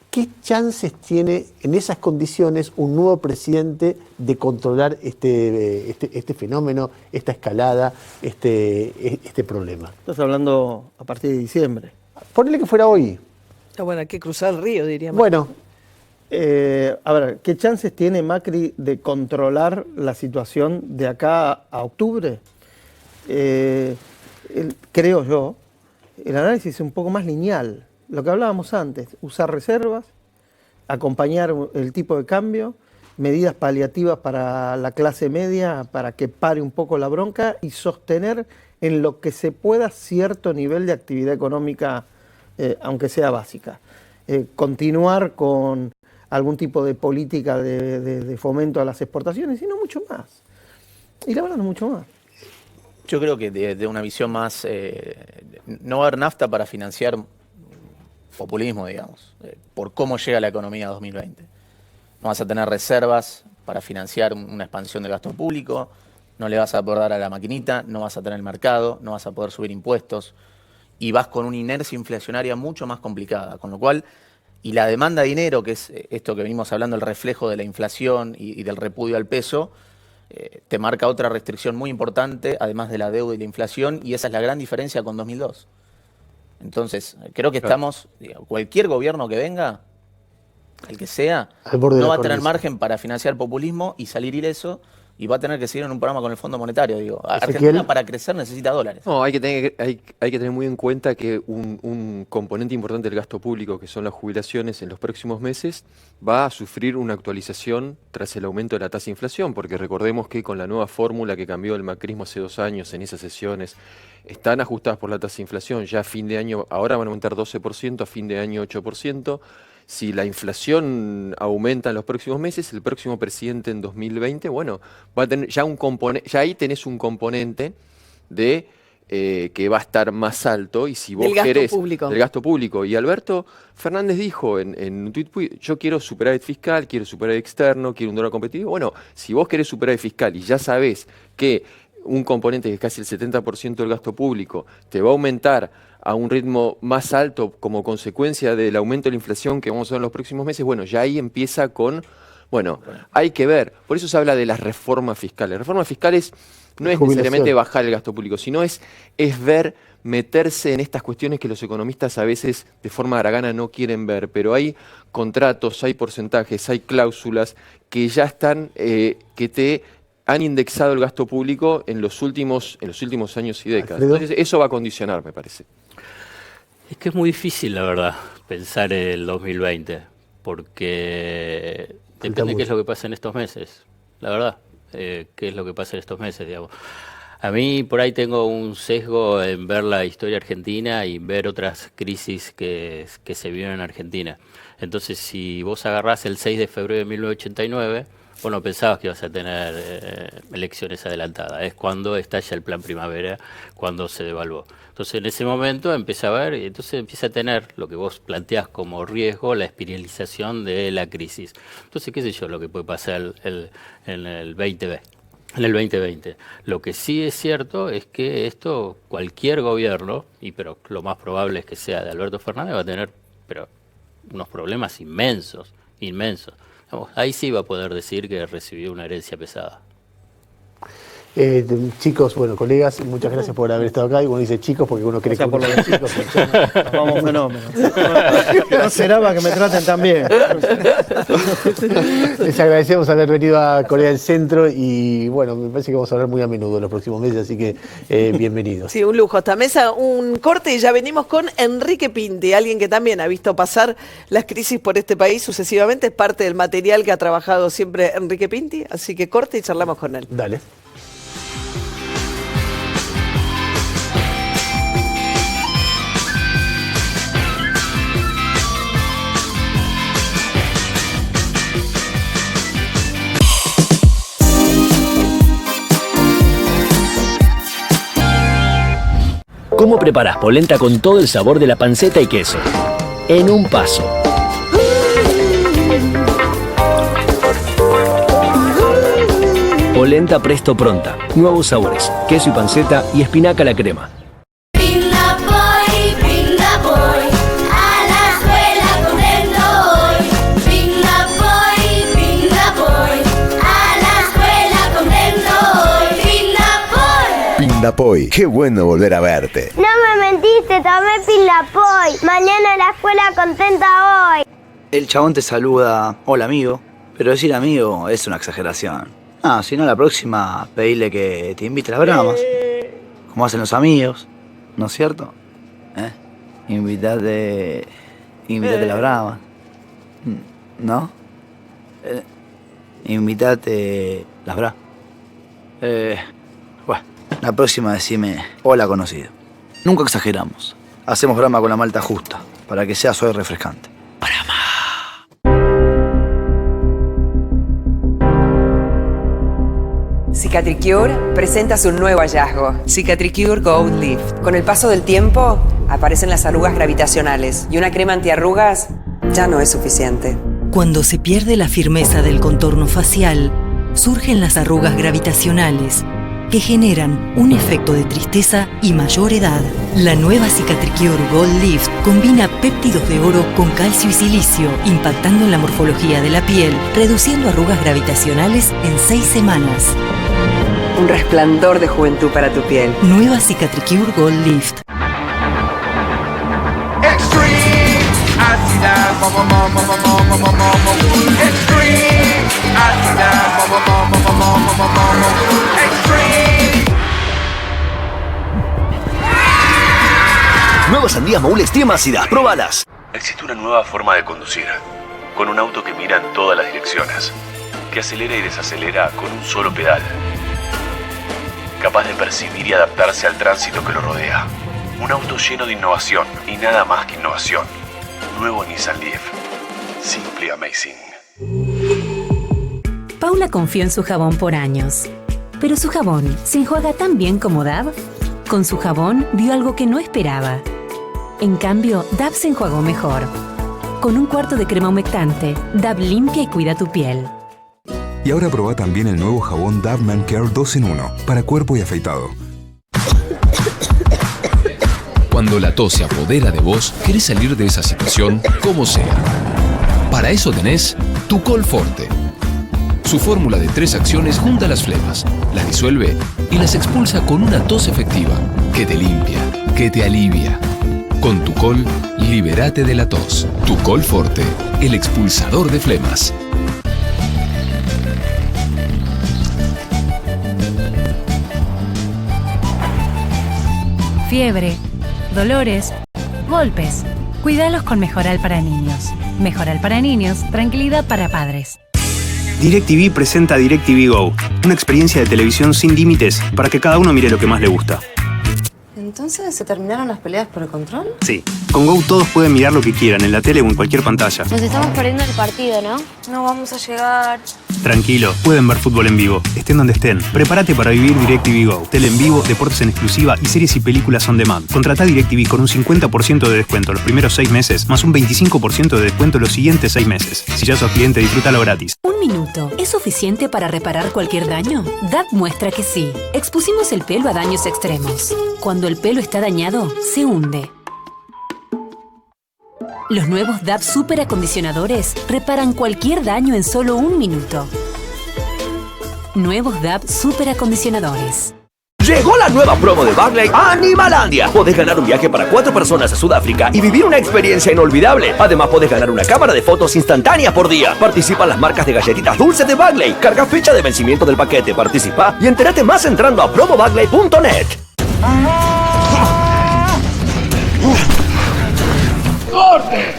¿Qué chances tiene en esas condiciones un nuevo presidente de controlar este fenómeno, esta escalada, este problema? Estás hablando a partir de diciembre. Ponele que fuera hoy. Bueno, hay que cruzar el río, diríamos. Bueno, a ver, ¿qué chances tiene Macri de controlar la situación de acá a octubre? Creo yo, el análisis es un poco más lineal. Lo que hablábamos antes, usar reservas, acompañar el tipo de cambio, medidas paliativas para la clase media, para que pare un poco la bronca y sostener en lo que se pueda cierto nivel de actividad económica, aunque sea básica. Continuar con algún tipo de política de fomento a las exportaciones y no mucho más. Y la verdad no mucho más. Yo creo que de una visión más... no va a haber nafta para financiar populismo, digamos, por cómo llega la economía a 2020. No vas a tener reservas para financiar una expansión del gasto público, no le vas a poder dar a la maquinita, no vas a tener el mercado, no vas a poder subir impuestos y vas con una inercia inflacionaria mucho más complicada, con lo cual, y la demanda de dinero, que es esto que venimos hablando, el reflejo de la inflación y del repudio al peso, te marca otra restricción muy importante, además de la deuda y la inflación, y esa es la gran diferencia con 2002. Entonces, creo que estamos, cualquier gobierno que venga, el que sea, no va a tener margen para financiar populismo y salir ileso, y va a tener que seguir en un programa con el Fondo Monetario. Digo, Argentina para crecer necesita dólares. No, hay que tener muy en cuenta que un componente importante del gasto público, que son las jubilaciones, en los próximos meses va a sufrir una actualización tras el aumento de la tasa de inflación, porque recordemos que con la nueva fórmula que cambió el macrismo hace 2 años en esas sesiones, están ajustadas por la tasa de inflación. Ya a fin de año, ahora van a aumentar 12%, a fin de año 8%. si la inflación aumenta en los próximos meses, el próximo presidente en 2020, bueno, va a tener ya un componente, ya ahí tenés un componente de que va a estar más alto, y si vos querés del gasto público. Y Alberto Fernández dijo en un tuit, yo quiero superávit fiscal, quiero superávit externo, quiero un dólar competitivo. Bueno, si vos querés superávit fiscal y ya sabés que un componente que es casi el 70% del gasto público te va a aumentar a un ritmo más alto como consecuencia del aumento de la inflación que vamos a ver en los próximos meses, bueno, ya ahí empieza con, bueno, hay que ver. Por eso se habla de las reformas fiscales. Reformas fiscales no es necesariamente bajar el gasto público, sino es ver, meterse en estas cuestiones que los economistas a veces de forma haragana no quieren ver, pero hay contratos, hay porcentajes, hay cláusulas que ya están, que te han indexado el gasto público en los últimos años y décadas. Entonces eso va a condicionar, me parece. Es que es muy difícil, la verdad, pensar en el 2020, porque depende de qué es lo que pasa en estos meses, la verdad. Qué es lo que pasa en estos meses, digamos. A mí por ahí tengo un sesgo en ver la historia argentina y ver otras crisis que se vieron en Argentina. Entonces, si vos agarrás el 6 de febrero de 1989, vos no pensabas que ibas a tener elecciones adelantadas. Es cuando estalla el Plan Primavera, cuando se devaluó. Entonces, en ese momento empieza a ver, y entonces empieza a tener lo que vos planteás como riesgo, la espiralización de la crisis. Entonces, qué sé yo, lo que puede pasar en el 2020. Lo que sí es cierto es que esto, cualquier gobierno, pero lo más probable es que sea de Alberto Fernández, va a tener unos problemas inmensos. Vamos, ahí sí va a poder decir que recibió una herencia pesada. Chicos, bueno, colegas, muchas gracias por haber estado acá. Y uno dice chicos porque uno cree que por los chicos. Vamos, fenómeno. No esperaba que me traten tan bien. Les agradecemos haber venido a Corea del Centro y bueno, me parece que vamos a hablar muy a menudo en los próximos meses, así que bienvenidos. Sí, un lujo. Esta mesa, un corte y ya venimos con Enrique Pinti, alguien que también ha visto pasar las crisis por este país sucesivamente. Es parte del material que ha trabajado siempre Enrique Pinti, así que corte y charlamos con él. Dale. ¿Cómo preparas polenta con todo el sabor de la panceta y queso? En un paso. Polenta Presto Pronta. Nuevos sabores. Queso y panceta y espinaca a la crema. Pindapoy, qué bueno volver a verte. No me mentiste, tomé Pindapoy. Mañana a la escuela contenta hoy. El chabón te saluda, hola amigo, pero decir amigo es una exageración. Si no, la próxima pedile que te invite a las bramas, como hacen los amigos, ¿no es cierto? Invítate a las bramas, ¿no? Invítate las bramas. Bueno, la próxima decime, hola conocido. Nunca exageramos. Hacemos brama con la malta justa, para que sea suave y refrescante. Cicatricure presenta su nuevo hallazgo, Cicatricure Gold Lift. Con el paso del tiempo, aparecen las arrugas gravitacionales y una crema antiarrugas ya no es suficiente. Cuando se pierde la firmeza del contorno facial, surgen las arrugas gravitacionales, que generan un efecto de tristeza y mayor edad. La nueva Cicatricure Gold Lift combina péptidos de oro con calcio y silicio, impactando en la morfología de la piel, reduciendo arrugas gravitacionales en 6 semanas. Un resplandor de juventud para tu piel. Nueva Cicatricure Gold Lift. Nuevas sandías Maule Extreme ácidas, próbalas. Existe una nueva forma de conducir, con un auto que mira en todas las direcciones, que acelera y desacelera con un solo pedal, capaz de percibir y adaptarse al tránsito que lo rodea. Un auto lleno de innovación y nada más que innovación. Nuevo Nissan Leaf. Simply amazing. Paula confió en su jabón por años. Pero su jabón se enjuaga tan bien como Dove. Con su jabón vio algo que no esperaba. En cambio, Dove se enjuagó mejor. Con un cuarto de crema humectante, Dove limpia y cuida tu piel. Y ahora probá también el nuevo jabón Dove Man Care 2 en 1 para cuerpo y afeitado. Cuando la tos se apodera de vos, querés salir de esa situación como sea. Para eso tenés Tucol Forte. Su fórmula de 3 acciones junta las flemas, las disuelve y las expulsa con una tos efectiva que te limpia, que te alivia. Con Tucol, libérate de la tos. Tucol Forte, el expulsador de flemas. Fiebre, dolores, golpes. Cuídalos con Mejoral para niños. Mejoral para niños, tranquilidad para padres. DirecTV presenta DirecTV Go, una experiencia de televisión sin límites para que cada uno mire lo que más le gusta. ¿Entonces se terminaron las peleas por el control? Sí, con Go todos pueden mirar lo que quieran en la tele o en cualquier pantalla. Nos estamos perdiendo el partido, ¿no? No vamos a llegar. Tranquilo, pueden ver fútbol en vivo, estén donde estén. Prepárate para vivir DirecTV Go. Tele en vivo, deportes en exclusiva y series y películas on demand. Contratá DirecTV con un 50% de descuento los primeros 6 meses, más un 25% de descuento los siguientes 6 meses. Si ya sos cliente, disfrútalo gratis. ¿Un minuto es suficiente para reparar cualquier daño? DAP muestra que sí. Expusimos el pelo a daños extremos. Cuando el pelo está dañado, se hunde. Los nuevos DAP Super Acondicionadores reparan cualquier daño en solo 1 minuto. Nuevos DAP Super Acondicionadores. Llegó la nueva promo de Bagley a Animalandia. Podés ganar un viaje para 4 personas a Sudáfrica y vivir una experiencia inolvidable. Además, podés ganar una cámara de fotos instantánea por día. Participan las marcas de galletitas dulces de Bagley. Carga fecha de vencimiento del paquete, participa y entérate más entrando a promobagley.net. ¡Corte!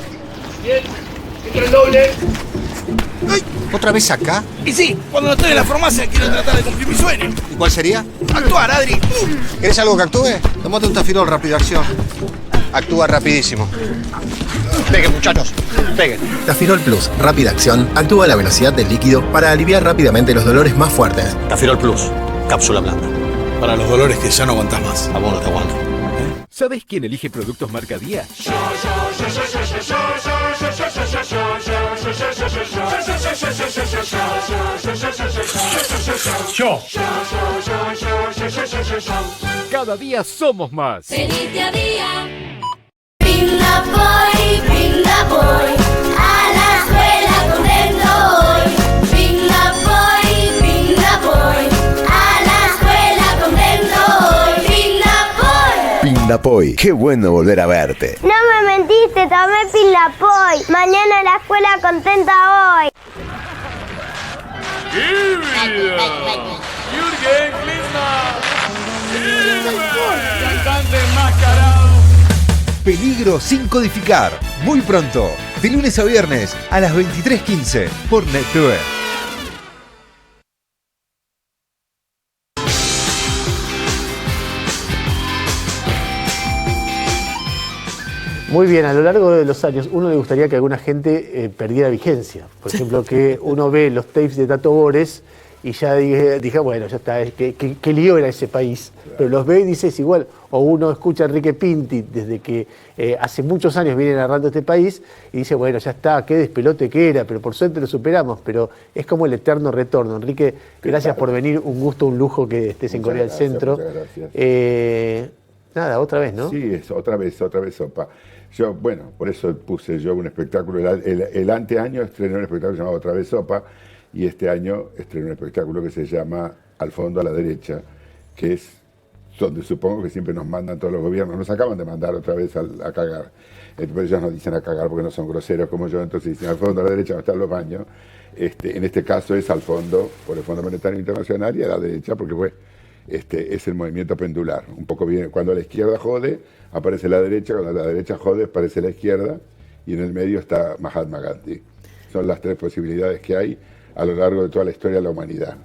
Bien, entra el doble. ¡Ay! ¿Otra vez acá? Y sí, cuando no estoy en la farmacia quiero tratar de cumplir mi sueño. ¿Y cuál sería? Actuar, Adri. ¿Querés algo que actúe? Tomate un Tafirol rápido acción. Actúa rapidísimo. Peguen, muchachos, peguen. Tafirol Plus, rápida acción, actúa a la velocidad del líquido para aliviar rápidamente los dolores más fuertes. Tafirol Plus, cápsula blanda. Para los dolores que ya no aguantas más. A vos no te aguanto. ¿Sabes quién elige productos marca Día? Yo. Cada día somos más. ¡Feliz día! Brinda voy, a la escuela contento hoy. Brinda voy, a la escuela contento hoy. Pindapoy, qué bueno volver a verte. No me mentiste, tomé Pindapoy. Mañana a la escuela contenta hoy. Jürgen Klinsmann. Cantante enmascarado. Peligro sin codificar. Muy pronto, de lunes a viernes a las 23:15 por NetTV. Muy bien, a lo largo de los años, uno le gustaría que alguna gente perdiera vigencia. Por ejemplo, que uno ve los tapes de Tato Bores y ya dije bueno, ya está, qué lío era ese país. Pero los ve y dice es igual. O uno escucha a Enrique Pinti desde que hace muchos años viene narrando este país y dice, bueno, ya está, qué despelote que era, pero por suerte lo superamos. Pero es como el eterno retorno. Enrique, gracias por venir, un gusto, un lujo que estés en Corea del Centro. Muchas gracias. Nada, otra vez, ¿no? Sí, otra vez, sopa. Yo, bueno, por eso puse yo un espectáculo. El anteaño estrené un espectáculo llamado Otra vez Sopa, y este año estrené un espectáculo que se llama Al fondo a la derecha, que es donde supongo que siempre nos mandan todos los gobiernos. Nos acaban de mandar otra vez a cagar. Pero ellos nos dicen a cagar porque no son groseros como yo, entonces dicen al fondo a la derecha donde están los baños. En este caso es al fondo, por el Fondo Monetario Internacional, y a la derecha porque es el movimiento pendular. Un poco bien, cuando la izquierda jode, aparece la derecha, cuando la derecha jode, aparece la izquierda, y en el medio está Mahatma Gandhi. Son las 3 posibilidades que hay a lo largo de toda la historia de la humanidad.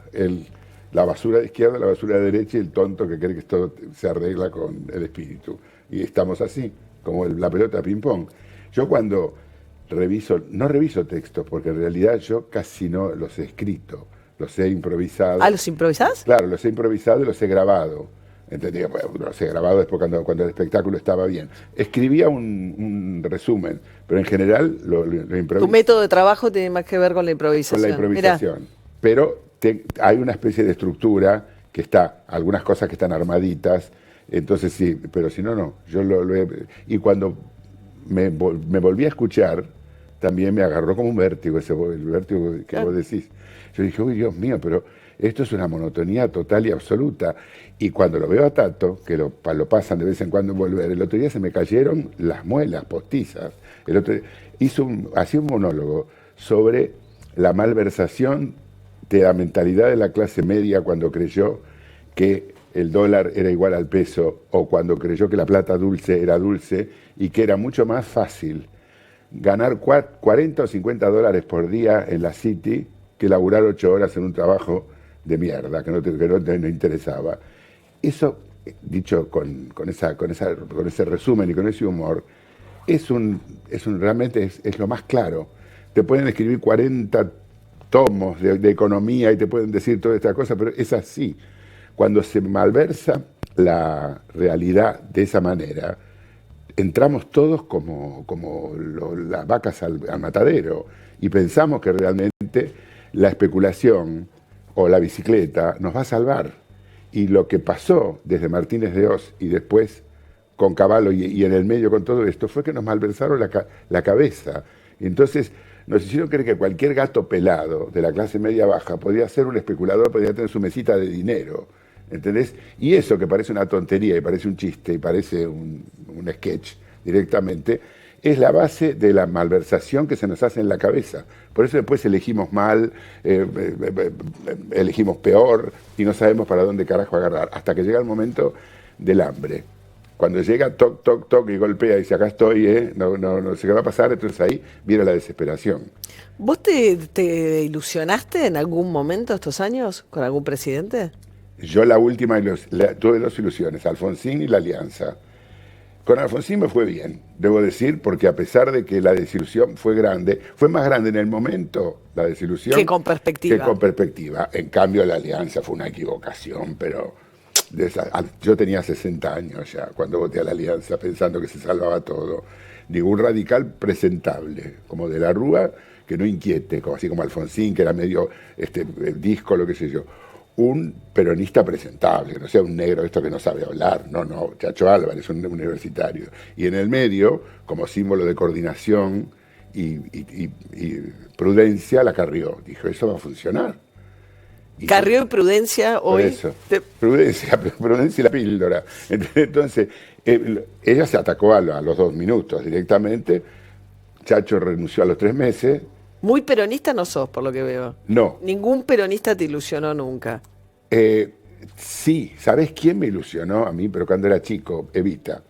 La basura de izquierda, la basura de derecha y el tonto que cree que esto se arregla con el espíritu. Y estamos así, como la pelota de ping-pong. Yo cuando no reviso textos, porque en realidad yo casi no los he escrito, los he improvisado. ¿Ah, los improvisás? Claro, los he improvisado y los he grabado. ¿Entendí? Bueno, los he grabado después cuando el espectáculo estaba bien. Escribía un resumen, pero en general lo improviso. Tu método de trabajo tiene más que ver con la improvisación. Con la improvisación. Mirá. Pero hay una especie de estructura que está, algunas cosas que están armaditas, entonces sí, pero si no, no. Y cuando me volví a escuchar, también me agarró como un vértigo, el vértigo que vos decís. Yo dije, uy, Dios mío, pero esto es una monotonía total y absoluta. Y cuando lo veo a Tato, que lo pasan de vez en cuando en Volver, el otro día se me cayeron las muelas postizas. El otro día hacía un monólogo sobre la malversación de la mentalidad de la clase media cuando creyó que el dólar era igual al peso, o cuando creyó que la plata dulce era dulce y que era mucho más fácil ganar 40 o 50 dólares por día en la City que laburar 8 horas en un trabajo de mierda, que no interesaba. Eso, dicho con ese resumen y con ese humor, realmente es lo más claro. Te pueden escribir 40 tomos de economía y te pueden decir toda esta cosa, pero es así. Cuando se malversa la realidad de esa manera, entramos todos como las vacas al matadero y pensamos que realmente la especulación o la bicicleta nos va a salvar. Y lo que pasó desde Martínez de Oz y después con Cavallo y en el medio con todo esto fue que nos malversaron la cabeza. Y entonces nos hicieron creer que cualquier gato pelado de la clase media baja podía ser un especulador, podía tener su mesita de dinero. ¿Entendés? Y eso que parece una tontería y parece un chiste y parece un sketch directamente, es la base de la malversación que se nos hace en la cabeza. Por eso después elegimos mal, elegimos peor y no sabemos para dónde carajo agarrar, hasta que llega el momento del hambre. Cuando llega, toc, toc, toc, y golpea y dice, acá estoy, no sé qué va a pasar, entonces ahí viene la desesperación. ¿Vos te ilusionaste en algún momento estos años con algún presidente? Yo la última, tuve 2 ilusiones, Alfonsín y la Alianza. Con Alfonsín me fue bien, debo decir, porque a pesar de que la desilusión fue grande, fue más grande en el momento la desilusión que con perspectiva. En cambio, la Alianza fue una equivocación, pero yo tenía 60 años ya cuando voté a la Alianza pensando que se salvaba todo. Digo, un radical presentable, como de la Rúa, que no inquiete, así como Alfonsín, que era medio disco, lo que sé yo. Un peronista presentable, que no sea un negro esto que no sabe hablar, no, Chacho Álvarez, un universitario. Y en el medio, como símbolo de coordinación y prudencia, la Carrió. Dijo, eso va a funcionar. Carrió y Prudencia hoy. Eso, Prudencia y la píldora. Entonces, ella se atacó a los 2 minutos directamente. Chacho renunció a los 3 meses. Muy peronista no sos, por lo que veo. No. Ningún peronista te ilusionó nunca. Sí, ¿sabés quién me ilusionó a mí? Pero cuando era chico, Evita.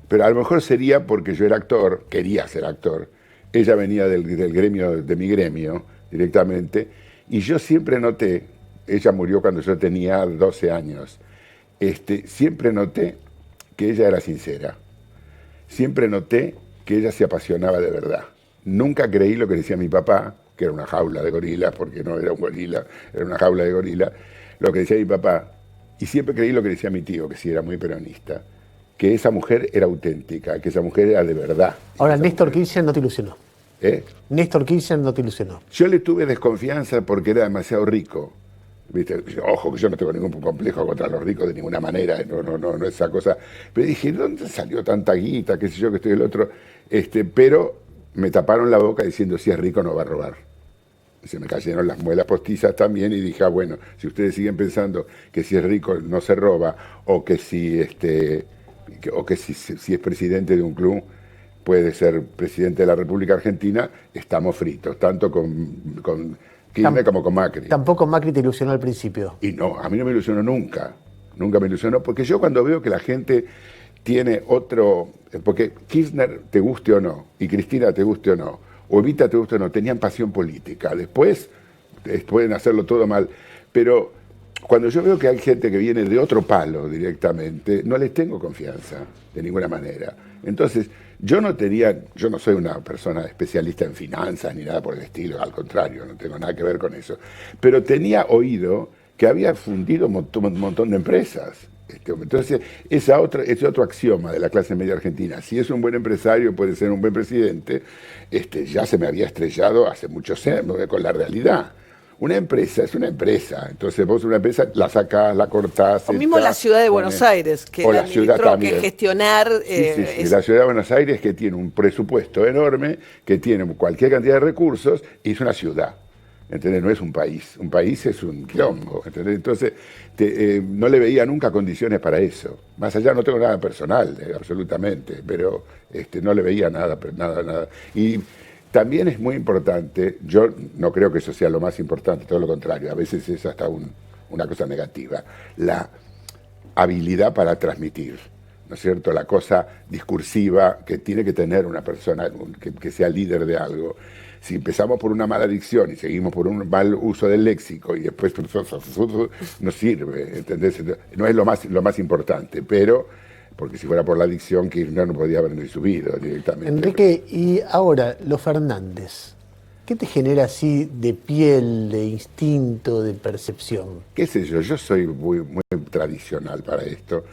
Pero a lo mejor sería porque yo era actor, quería ser actor. Ella venía del gremio, de mi gremio, directamente. Y yo siempre noté, ella murió cuando yo tenía 12 años, siempre noté que ella era sincera. Siempre noté que ella se apasionaba de verdad. Nunca creí lo que decía mi papá, que era una jaula de gorilas, porque no era un gorila, era una jaula de gorilas, lo que decía mi papá. Y siempre creí lo que decía mi tío, que sí era muy peronista, que esa mujer era auténtica, que esa mujer era de verdad. Ahora, Néstor Kirchner no te ilusionó. ¿Eh? Néstor Kirchner no te ilusionó. Yo le tuve desconfianza porque era demasiado rico. ¿Viste? Ojo, que yo no tengo ningún complejo contra los ricos de ninguna manera, no esa cosa. Pero dije, ¿dónde salió tanta guita? Qué sé yo, que estoy el otro. Pero me taparon la boca diciendo, si es rico no va a robar. Se me cayeron las muelas postizas también y dije, bueno, si ustedes siguen pensando que si es rico no se roba, o que si es presidente de un club puede ser presidente de la República Argentina, estamos fritos, tanto con Kirchner como con Macri. Tampoco Macri te ilusionó al principio. Y no, a mí no me ilusionó nunca me ilusionó, porque yo cuando veo que la gente tiene otro, porque Kirchner te guste o no, y Cristina te guste o no, o Evita te guste o no, tenían pasión política, después pueden hacerlo todo mal, pero cuando yo veo que hay gente que viene de otro palo directamente, no les tengo confianza de ninguna manera. Entonces, Yo no soy una persona especialista en finanzas ni nada por el estilo, al contrario, no tengo nada que ver con eso. Pero tenía oído que había fundido un montón de empresas. Entonces, ese otro axioma de la clase media argentina, si es un buen empresario, puede ser un buen presidente, ya se me había estrellado hace muchos años con la realidad. Una empresa es una empresa, entonces vos una empresa la sacás, la cortás. O mismo la ciudad de Buenos Aires, que la ciudad también. Que gestionar... Sí. La ciudad de Buenos Aires, que tiene un presupuesto enorme, que tiene cualquier cantidad de recursos, y es una ciudad. ¿Entendés? No es un país es un quilombo. ¿Entendés? Entonces, no le veía nunca condiciones para eso. Más allá, no tengo nada personal, absolutamente, pero no le veía nada. Y también es muy importante, yo no creo que eso sea lo más importante, todo lo contrario, a veces es hasta una cosa negativa, la habilidad para transmitir, ¿no es cierto? La cosa discursiva que tiene que tener una persona que sea líder de algo. Si empezamos por una mala dicción y seguimos por un mal uso del léxico y después no sirve, ¿entendés? No es lo más importante, pero... Porque si fuera por la adicción, Kirchner no podía haber ni subido directamente. Enrique, y ahora, los Fernández, ¿qué te genera así de piel, de instinto, de percepción? ¿Qué sé yo soy muy tradicional para esto.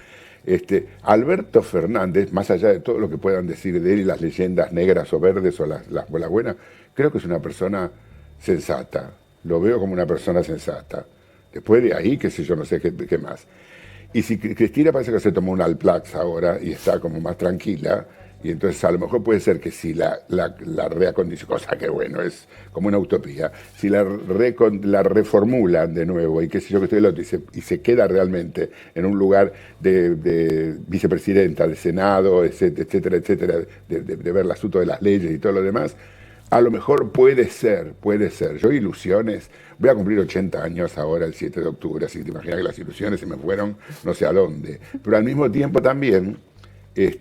Alberto Fernández, más allá de todo lo que puedan decir de él y las leyendas negras o verdes o las buenas, creo que es una persona sensata. Lo veo como una persona sensata. Después de ahí, qué sé yo, no sé qué más. Y si Cristina parece que se tomó un Alplax ahora y está como más tranquila, y entonces a lo mejor puede ser que si la reacondiciona, cosa que bueno, es como una utopía, si la reformulan de nuevo y qué sé yo que estoy el otro, y se queda realmente en un lugar de vicepresidenta, de Senado, etcétera, de ver el asunto de las leyes y todo lo demás, a lo mejor puede ser. Yo ilusiones, voy a cumplir 80 años ahora el 7 de octubre, así que te imaginas que las ilusiones se me fueron no sé a dónde. Pero al mismo tiempo también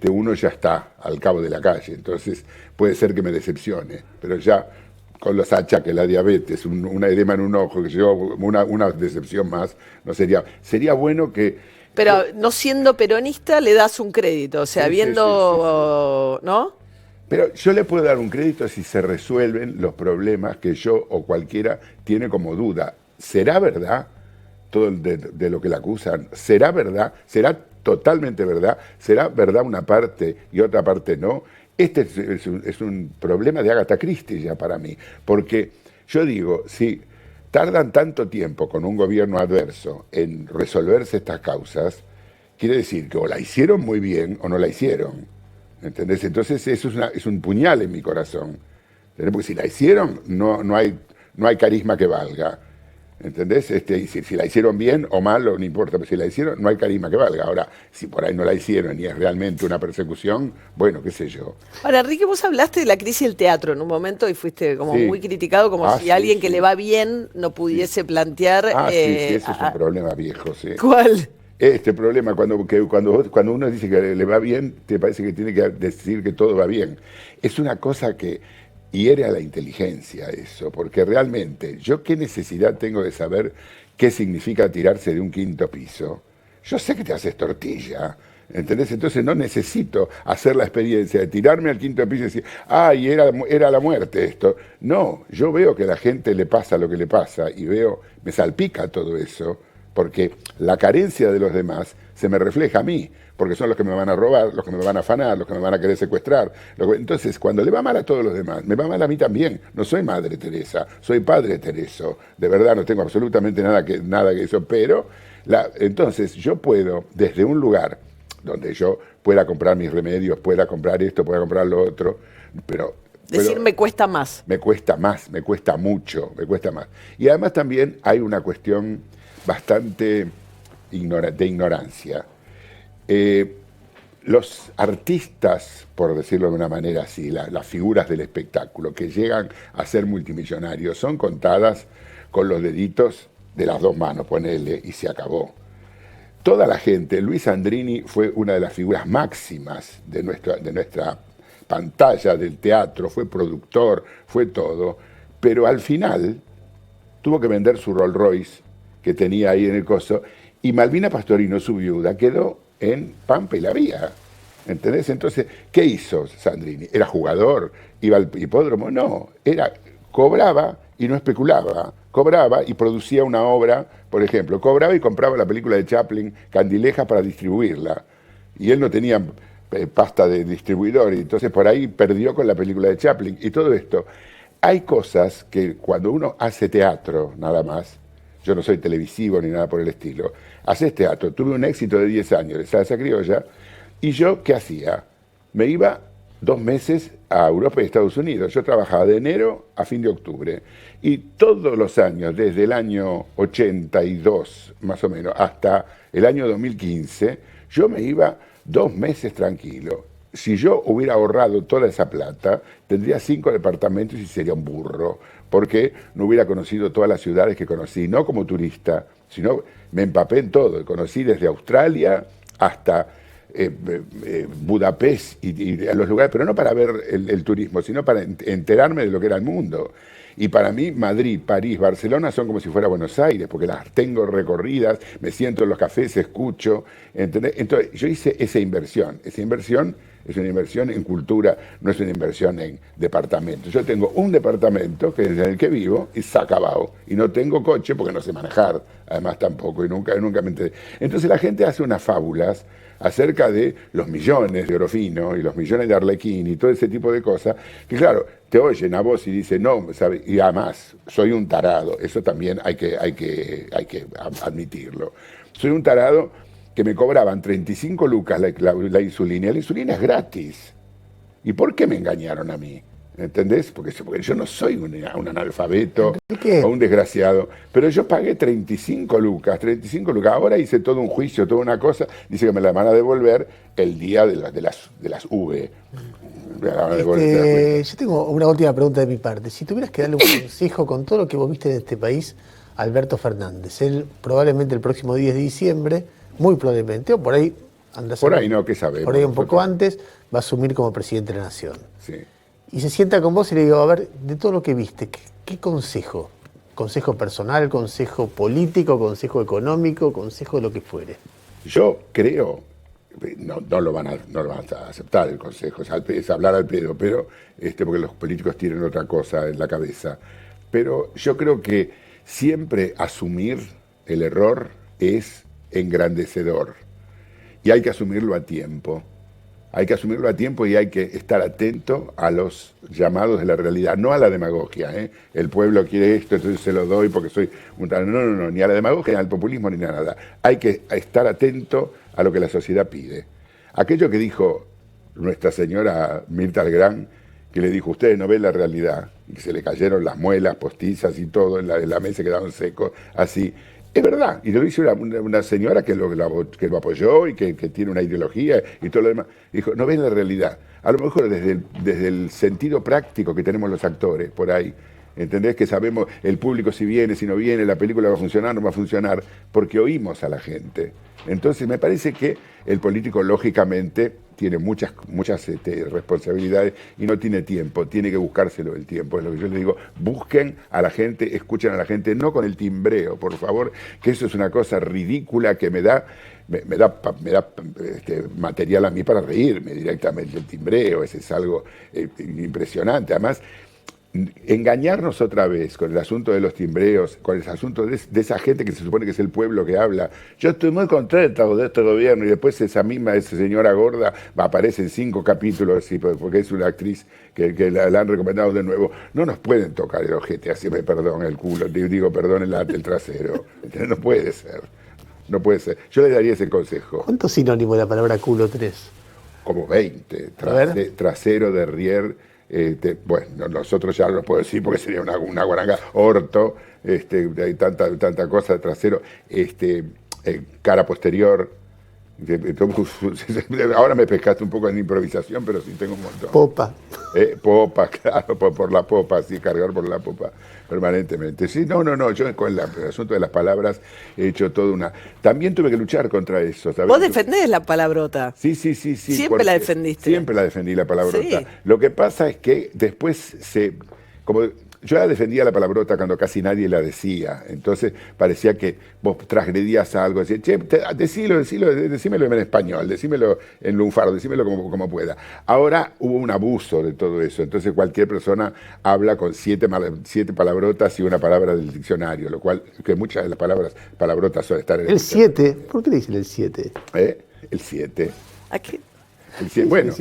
uno ya está al cabo de la calle, entonces puede ser que me decepcione, pero ya con los achaques, la diabetes, una edema en un ojo, que yo una decepción más, no sería bueno que... Pero no siendo peronista le das un crédito, o sea, viendo, ¿no? Pero yo le puedo dar un crédito si se resuelven los problemas que yo o cualquiera tiene como duda. ¿Será verdad todo de lo que le acusan? ¿Será verdad? ¿Será totalmente verdad? ¿Será verdad una parte y otra parte no? Este es un problema de Agatha Christie ya para mí. Porque yo digo, si tardan tanto tiempo con un gobierno adverso en resolverse estas causas, quiere decir que o la hicieron muy bien o no la hicieron. ¿Entendés? Entonces eso es un puñal en mi corazón. ¿Entendés? Porque si la hicieron, no hay carisma que valga. ¿Entendés? Y si la hicieron bien o mal, no importa, pero si la hicieron, no hay carisma que valga. Ahora, si por ahí no la hicieron y es realmente una persecución, bueno, qué sé yo. Ahora, Enrique, vos hablaste de la crisis del teatro en un momento y fuiste como muy criticado, como si alguien que le va bien no pudiese plantear... sí, eso es un problema viejo, sí. ¿Cuál? Este problema, cuando uno dice que le va bien, te parece que tiene que decir que todo va bien. Es una cosa que hiere a la inteligencia eso, porque realmente, ¿yo qué necesidad tengo de saber qué significa tirarse de un 5º piso? Yo sé que te haces tortilla, ¿entendés? Entonces no necesito hacer la experiencia de tirarme al 5º piso y decir, ¡ay, era la muerte esto! No, yo veo que a la gente le pasa lo que le pasa y me salpica todo eso, porque la carencia de los demás se me refleja a mí, porque son los que me van a robar, los que me van a afanar, los que me van a querer secuestrar. Entonces, cuando le va mal a todos los demás, me va mal a mí también. No soy Madre Teresa, soy Padre Tereso. De verdad, no tengo absolutamente nada que eso, pero entonces yo puedo, desde un lugar donde yo pueda comprar mis remedios, pueda comprar esto, pueda comprar lo otro, pero... me cuesta más. Me cuesta mucho, me cuesta más. Y además también hay una cuestión bastante de ignorancia. Los artistas, por decirlo de una manera así, las figuras del espectáculo que llegan a ser multimillonarios son contadas con los deditos de las 2 manos, ponele, y se acabó. Toda la gente, Luis Andrini fue una de las figuras máximas de nuestra pantalla del teatro, fue productor, fue todo, pero al final tuvo que vender su Rolls Royce que tenía ahí en el coso, y Malvina Pastorino, su viuda, quedó en Pampa y la Vía. ¿Entendés? Entonces, ¿qué hizo Sandrini? ¿Era jugador? ¿Iba al hipódromo? No, cobraba y no especulaba. Cobraba y producía una obra, por ejemplo, cobraba y compraba la película de Chaplin, Candilejas, para distribuirla. Y él no tenía pasta de distribuidor, y entonces por ahí perdió con la película de Chaplin. Y todo esto. Hay cosas que cuando uno hace teatro, nada más, yo no soy televisivo ni nada por el estilo, haces teatro, tuve un éxito de 10 años de Salsa Criolla, y yo, ¿qué hacía? Me iba 2 meses a Europa y Estados Unidos. Yo trabajaba de enero a fin de octubre. Y todos los años, desde el año 82 más o menos, hasta el año 2015, yo me iba 2 meses tranquilo. Si yo hubiera ahorrado toda esa plata, tendría 5 departamentos y sería un burro, porque no hubiera conocido todas las ciudades que conocí, no como turista, sino me empapé en todo. Conocí desde Australia hasta Budapest y a los lugares, pero no para ver el turismo, sino para enterarme de lo que era el mundo. Y para mí Madrid, París, Barcelona son como si fuera Buenos Aires, porque las tengo recorridas, me siento en los cafés, escucho, ¿entendés? Entonces yo hice esa inversión es una inversión en cultura, no es una inversión en departamentos. Yo tengo un departamento que es en el que vivo y se ha acabado. Y no tengo coche porque no sé manejar, además tampoco, y nunca me enteré. Entonces la gente hace unas fábulas acerca de los millones de Orofino y los millones de Arlequín y todo ese tipo de cosas, que claro, te oyen a vos y dicen, no, ¿sabe? Y además, soy un tarado, eso también hay que admitirlo. Soy un tarado que me cobraban 35 lucas la insulina, y la insulina es gratis. ¿Y por qué me engañaron a mí? ¿Entendés? Porque yo no soy un analfabeto o un desgraciado, pero yo pagué 35 lucas. Ahora hice todo un juicio, toda una cosa, dice que me la van a devolver el día de las V. Yo tengo una última pregunta de mi parte. Si tuvieras que darle un consejo con todo lo que vos viste en este país a Alberto Fernández, él probablemente el próximo 10 de diciembre, muy probablemente, o por ahí, por ahí no, ¿qué sabemos? Por ahí un poco antes, va a asumir como presidente de la Nación. Sí. Y se sienta con vos y le digo, a ver, de todo lo que viste, ¿qué consejo? ¿Consejo personal, consejo político, consejo económico, consejo de lo que fuere? Yo creo, no lo van a aceptar el consejo, es hablar al pedo, pero porque los políticos tienen otra cosa en la cabeza. Pero yo creo que siempre asumir el error es engrandecedor. Y hay que asumirlo a tiempo. Hay que asumirlo a tiempo y hay que estar atento a los llamados de la realidad, no a la demagogia. El pueblo quiere esto, entonces se lo doy porque soy un tal. No, ni a la demagogia, ni al populismo, ni a nada. Hay que estar atento a lo que la sociedad pide. Aquello que dijo Nuestra Señora Mirta Legrand, que le dijo, ustedes no ven la realidad, y que se le cayeron las muelas postizas y todo en la mesa, quedaron secos, así. Es verdad, y lo dice una señora que lo apoyó y que tiene una ideología y todo lo demás. Dijo, no ven la realidad. A lo mejor desde el sentido práctico que tenemos los actores por ahí, ¿entendés? Que sabemos el público si viene, si no viene, la película va a funcionar, no va a funcionar, porque oímos a la gente. Entonces me parece que el político lógicamente tiene muchas responsabilidades y no tiene tiempo, tiene que buscárselo el tiempo. Es lo que yo les digo, busquen a la gente, escuchen a la gente, no con el timbreo, por favor, que eso es una cosa ridícula que me da material a mí para reírme directamente. El timbreo, ese es algo impresionante. Además, engañarnos otra vez con el asunto de los timbreos, con el asunto de esa gente que se supone que es el pueblo que habla. Yo estoy muy contento de este gobierno, y después esa señora gorda aparece en 5 capítulos, sí, porque es una actriz que la han recomendado de nuevo. No nos pueden tocar el ojete, así me perdón, el culo, digo perdón, el trasero. No puede ser, no puede ser. Yo le daría ese consejo. ¿Cuántos sinónimos de la palabra culo tenés? Como 20. Trasero, derrier. Bueno, nosotros ya no lo puedo decir porque sería una guaranga, orto, hay tanta cosa de trasero, cara posterior. Ahora me pescaste un poco en improvisación, pero sí tengo un montón. Popa. Popa, claro, por la popa, sí, cargar por la popa permanentemente. Sí, no, yo con el asunto de las palabras he hecho toda una... También tuve que luchar contra eso, ¿sabes? Vos defendés la palabrota. Sí. Siempre la defendiste. Siempre la defendí, la palabrota. Sí. Lo que pasa es que después como Yo la defendía la palabrota cuando casi nadie la decía. Entonces parecía que vos transgredías algo. Decías, che, decímelo en español, decímelo en lunfardo, decímelo como pueda. Ahora hubo un abuso de todo eso. Entonces cualquier persona habla con 7 palabrotas y una palabra del diccionario, lo cual, que muchas de las palabrotas suelen estar en el diccionario. 7, ¿por qué le dicen el 7? El 7. ¿A qué? Bueno,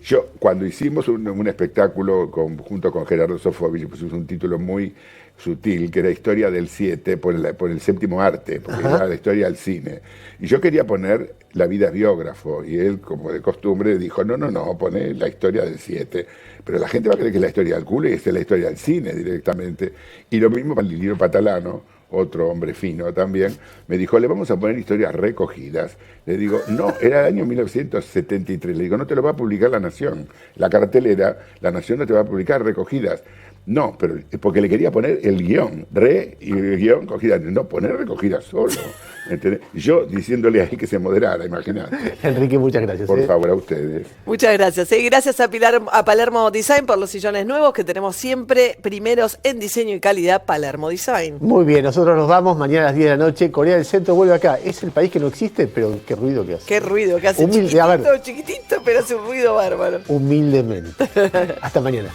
yo cuando hicimos un espectáculo junto con Gerardo Sofovich, pusimos un título muy sutil, que era Historia del 7, por el séptimo arte, porque era la historia del cine. Y yo quería poner La vida es biógrafo, y él, como de costumbre, dijo, no, poné la historia del 7. Pero la gente va a creer que es la historia del culo y es la historia del cine directamente. Y lo mismo para Lilino Patalano, otro hombre fino también, me dijo, le vamos a poner historias recogidas. Le digo, no, era el año 1973. Le digo, no te lo va a publicar La Nación. La cartelera, La Nación no te va a publicar recogidas. No, pero porque le quería poner el guión, y el guión cogida. No, poner recogida solo. ¿Entendés? Yo diciéndole ahí que se moderara, imagínate. Enrique, muchas gracias. Por favor, a ustedes. Muchas gracias. Gracias a Palermo Design por los sillones nuevos que tenemos siempre primeros en diseño y calidad. Palermo Design. Muy bien, nosotros nos vamos mañana a las 10 de la noche. Corea del Centro vuelve acá. Es el país que no existe, pero qué ruido que hace. Qué ruido que hace. Humilde, chiquitito, pero hace un ruido bárbaro. Humildemente. Hasta mañana.